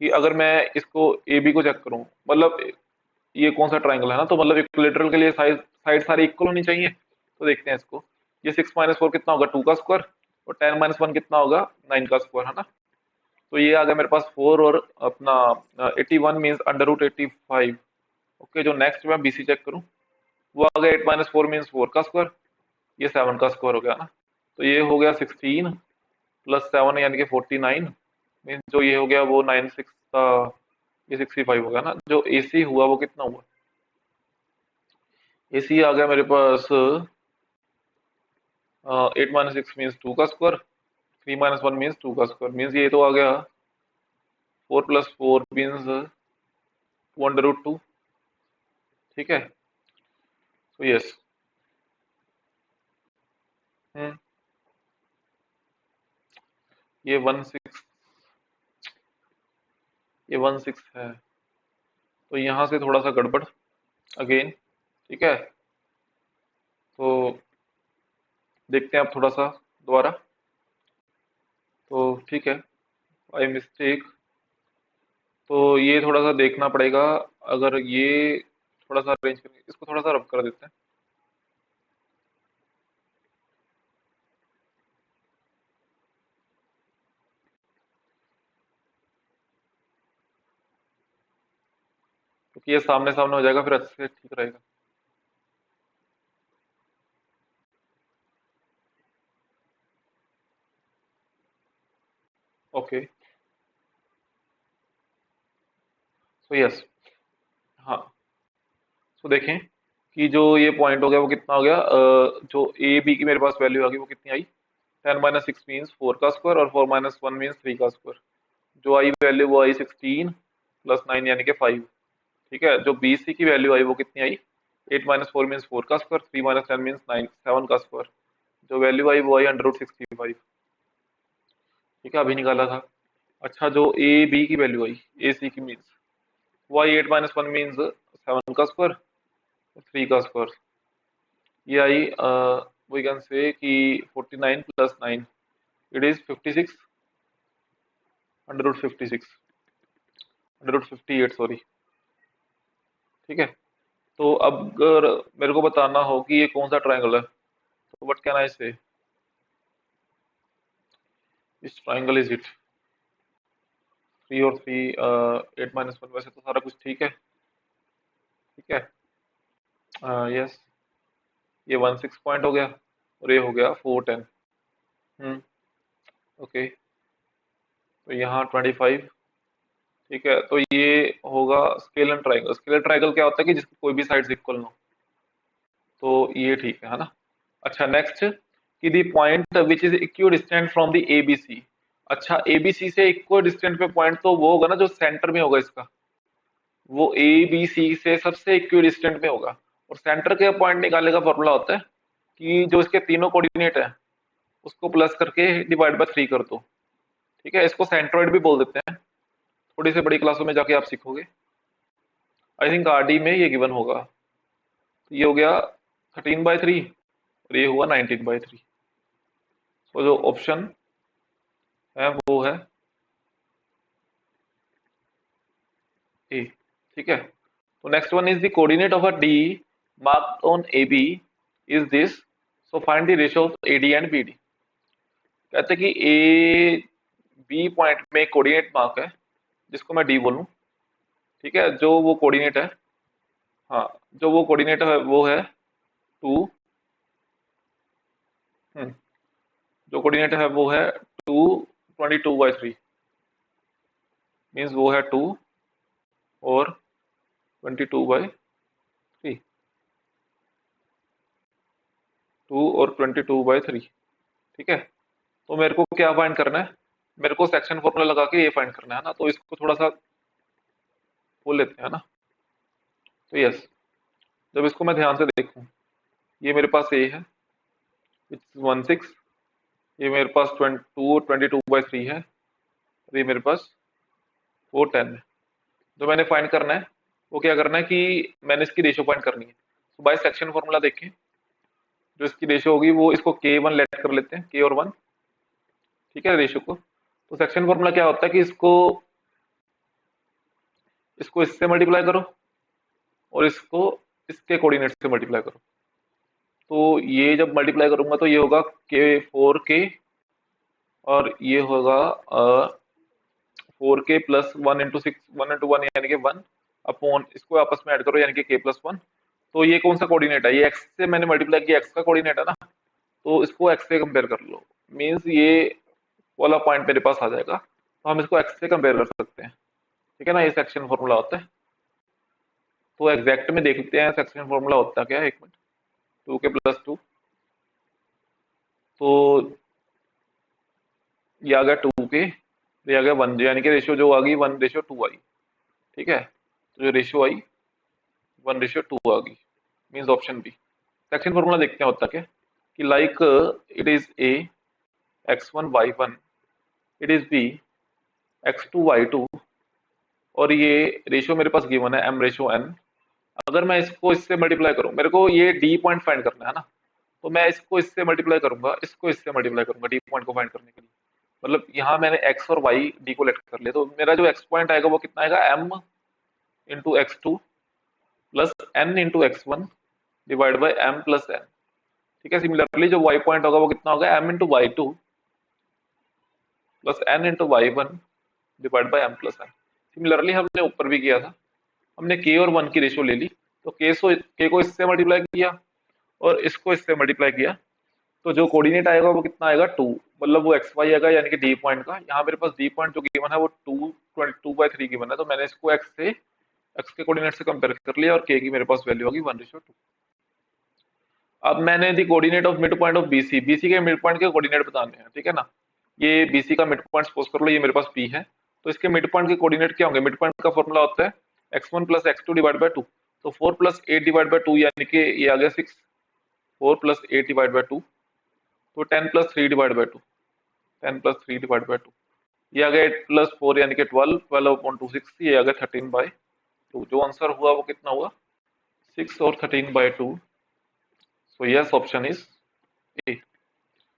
कि अगर मैं इसको ए बी को चेक करूं, मतलब ये कौन सा ट्राइंगल है ना, तो मतलब इक्विलेटरल के लिए साइड साइड सारी इक्वल होनी चाहिए। तो देखते हैं इसको, ये 6 - 4 कितना होगा? 2 का स्क्वायर, और 10 - 1 कितना होगा? 9 का स्क्वायर, है ना। तो ये आ गया मेरे पास 4, और अपना 81 मीन्स √85। ओके, जो नेक्स्ट मैं बीसी चेक करूं वो आ गया 8 - 4 मीन्स 4 का स्क्वायर, ये 7 का स्क्वायर हो गया ना। तो ये हो गया 16 + 7 यानी कि 49 मीन्स जो ये हो गया वो 96 का, ये 65 हो गया ना। जो एसी हुआ वो कितना हुआ? एसी आ गया मेरे पास 8 - 6 मीन्स 2 का स्क्वायर, 3 - 1 मीन्स 2 का स्क्वायर, मीन्स ये तो आ गया 4 + 4 मीन्स 2 √2। ठीक है, तो यस। हम्म, ये 16, ये 16 है, तो यहाँ से थोड़ा सा गड़बड़ अगेन। ठीक है, तो देखते हैं आप थोड़ा सा दोबारा। तो ठीक है, बाई मिस्टेक, तो ये थोड़ा सा देखना पड़ेगा। अगर ये थोड़ा सा अरेंज करेंगे, इसको थोड़ा सा रब कर देते हैं। क्योंकि ये सामने सामने हो जाएगा, फिर अच्छे से ठीक रहेगा। ओके, सो यस, हाँ। सो देखें कि जो ये पॉइंट हो गया वो कितना हो गया, जो ए बी की मेरे पास वैल्यू आ गई वो कितनी आई? 10 - 6 मीन्स 4 का स्क्वायर, और 4 - 1 मीन्स 3 का स्क्वायर। जो आई वैल्यू वो आई 16 + 9 यानी कि 5। ठीक है, जो बी सी की वैल्यू आई वो कितनी आई? 8 - 4 मीन्स 4 का स्क्वायर, 3 - 10 मीन्स 9 7 का स्क्वायर। जो वैल्यू आई वो आई 165। ठीक है, अभी निकाला था। अच्छा, जो ए बी की वैल्यू आई, ए सी की मीन्स वाई 8 - 1 मीन्स 7 का स्क्वायर, 3 का स्क्वायर। ये आई वी कैन से कि 49 + 9 it is 56, under root 56, under root 58 sorry. ठीक है, तो अब अगर मेरे को बताना हो कि ये कौन सा ट्राइंगल है, तो व्हाट कैन आई से, इस ट्राइंगल इज इट 3 और 3 8 - 1। वैसे तो सारा कुछ ठीक है, ठीक है। यस, ये 16 पॉइंट हो गया और ये हो गया 410। हम्म, ओके। तो यहाँ 25। ठीक है, तो ये होगा स्केलर ट्राइंगल। स्केलर ट्राइंगल क्या होता है कि जिसकी कोई भी साइड्स इक्वल ना हो, तो ये ठीक है ना। अच्छा, नेक्स्ट कि the point which is equi distant from the ABC. अच्छा, एबीसी से इक्वी डिस्टेंट पे पॉइंट तो वो होगा ना जो सेंटर में होगा इसका, वो ए बी सी से सबसे इक्वी डिस्टेंट में होगा। और सेंटर के पॉइंट निकालने का फॉर्मूला होता है कि जो इसके तीनों कोऑर्डिनेट है उसको प्लस करके डिवाइड बाय 3 कर दो। ठीक है, इसको सेंट्रोइड भी बोल देते हैं, थोड़ी सी बड़ी क्लासों में जाके आप सीखोगे। आई थिंक आरडी में ये गिवन होगा। तो ये हो गया 13/3 और ये हुआ 19/3। तो जो ऑप्शन है वो है ए। ठीक है, तो next one is the coordinate of a D marked on A B is this, so find the ratio of A D and B D. कहते हैं कि ए बी पॉइंट में कोऑर्डिनेट मार्क है जिसको मैं डी बोलूं। ठीक है, जो वो कोऑर्डिनेट है, हाँ, जो वो कोऑर्डिनेट है वो है 2। जो कोऑर्डिनेट है वो है 22/3, मीन्स वो है 2 और 22/3, 2 और 22/3। ठीक है, तो मेरे को क्या फाइंड करना है, मेरे को सेक्शन फॉर्मूला लगा के ये फाइंड करना है ना। तो इसको थोड़ा सा खोल लेते हैं ना। तो यस, जब इसको मैं ध्यान से देखूं, ये मेरे पास ए है विच इज 16, ये मेरे पास 22/3 है और ये मेरे पास 410 है। जो मैंने फाइंड करना है वो क्या करना है कि मैंने इसकी रेशियो फाइंड करनी है। तो बाय सेक्शन फॉर्मूला देखें, जो इसकी रेशियो होगी वो इसको K1 लेट कर लेते हैं, K और 1। ठीक है, रेशियो को। तो सेक्शन फॉर्मूला क्या होता है कि इसको इसको इससे मल्टीप्लाई करो और इसको इसके कोऑर्डिनेट से मल्टीप्लाई करो। तो ये जब मल्टीप्लाई करूंगा तो ये होगा K4K और ये होगा 4K प्लस 1 × 6, 1 × 1 यानी कि 1 अपॉन, इसको आपस में ऐड करो यानी कि K+1। तो ये कौन सा कोऑर्डिनेट है, ये एक्स से मैंने मल्टीप्लाई किया, एक्स का कोऑर्डिनेट है ना। तो इसको एक्स से कंपेयर कर लो, मीन्स ये वाला पॉइंट मेरे पास आ जाएगा। तो हम इसको एक्स से कंपेयर कर सकते हैं। ठीक है ना, ये सेक्शन फॉर्मूला होता है। तो एग्जैक्ट में देख लेते हैं सेक्शन फॉर्मूला होता क्या है, 1 मिनट। 2K+2, तो ये आ गया 2K, ये आ गया 1, यानी कि रेशियो जो आ गई 1:2 आई। ठीक है, तो जो रेशियो आई 1:2 आ गई, means option B. Section formula देखते हैं होता क्या कि like it is A x1 y1, it is B x2 y2, और ये रेशियो मेरे पास गिवन है m/n। अगर मैं इसको इससे मल्टीप्लाई करूं, मेरे को ये डी पॉइंट फाइंड करना है ना, तो मैं इसको इससे मल्टीप्लाई करूंगा, इसको इससे मल्टीप्लाई करूंगा डी पॉइंट को फाइंड करने के लिए। मतलब यहाँ मैंने x और y डी को लेट कर लिया, तो मेरा जो x पॉइंट आएगा वो कितना आएगा, m × x2 plus n × x1 divide by m+n। ठीक है, सिमिलरली जो y पॉइंट होगा वो कितना होगा, m × y2 plus n × y1 divide by m+n। Similarly हमने ऊपर भी किया था, हमने k और 1 की रेशियो ले ली, तो k को इससे मल्टीप्लाई किया और इसको इससे मल्टीप्लाई किया, तो जो कोऑर्डिनेट आएगा वो कितना आएगा, 2। मतलब वो एक्स वाई आएगा यानी कि डी पॉइंट का। यहाँ मेरे पास डी पॉइंट जो गिवन है वो 2/3 गिवन है, तो मैंने इसको एक्स के कोऑर्डिनेट से कंपेयर कर लिया और के की मेरे पास वैल्यू होगी 1:2। अब मैंने the coordinate of mid point of BC, BC के मिड पॉइंट के कोऑर्डिनेट बताने हैं। ठीक है ना, ये बीसी का मिड पॉइंट सपोज कर लो, ये मेरे पास पी है, तो इसके मिड पॉइंट के कोऑर्डिनेट क्या होंगे, मिड पॉइंट का फॉर्मूला होता है x1 + x2 डिवाइड बाय 2। तो 4 + 8 डिवाइड बाय 2 यानी कि ये आ गया 6, 4 + 8 डिवाइड बाय 2, तो 10 + 3 डिवाइड बाय 2, 10 + 3 डिवाइड बाय 2, ये आ गया 8 + 4 यानी कि 12, 12/2 60, ये आ गया 13/2। 2, जो आंसर हुआ वो कितना हुआ 6 और 13/2। So yes, option is a.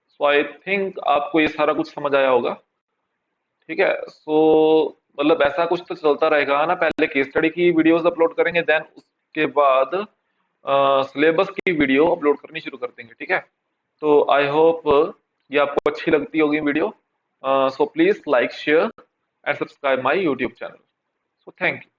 So I think आपको ये सारा कुछ समझ आया होगा। ठीक है, सो मतलब ऐसा कुछ तो चलता रहेगा ना, पहले केस स्टडी की वीडियोस अपलोड करेंगे, देन उसके बाद सिलेबस की वीडियो अपलोड करनी शुरू कर देंगे। ठीक है, तो आई होप ये आपको अच्छी लगती होगी video. So please like, share and subscribe my YouTube channel. So thank you.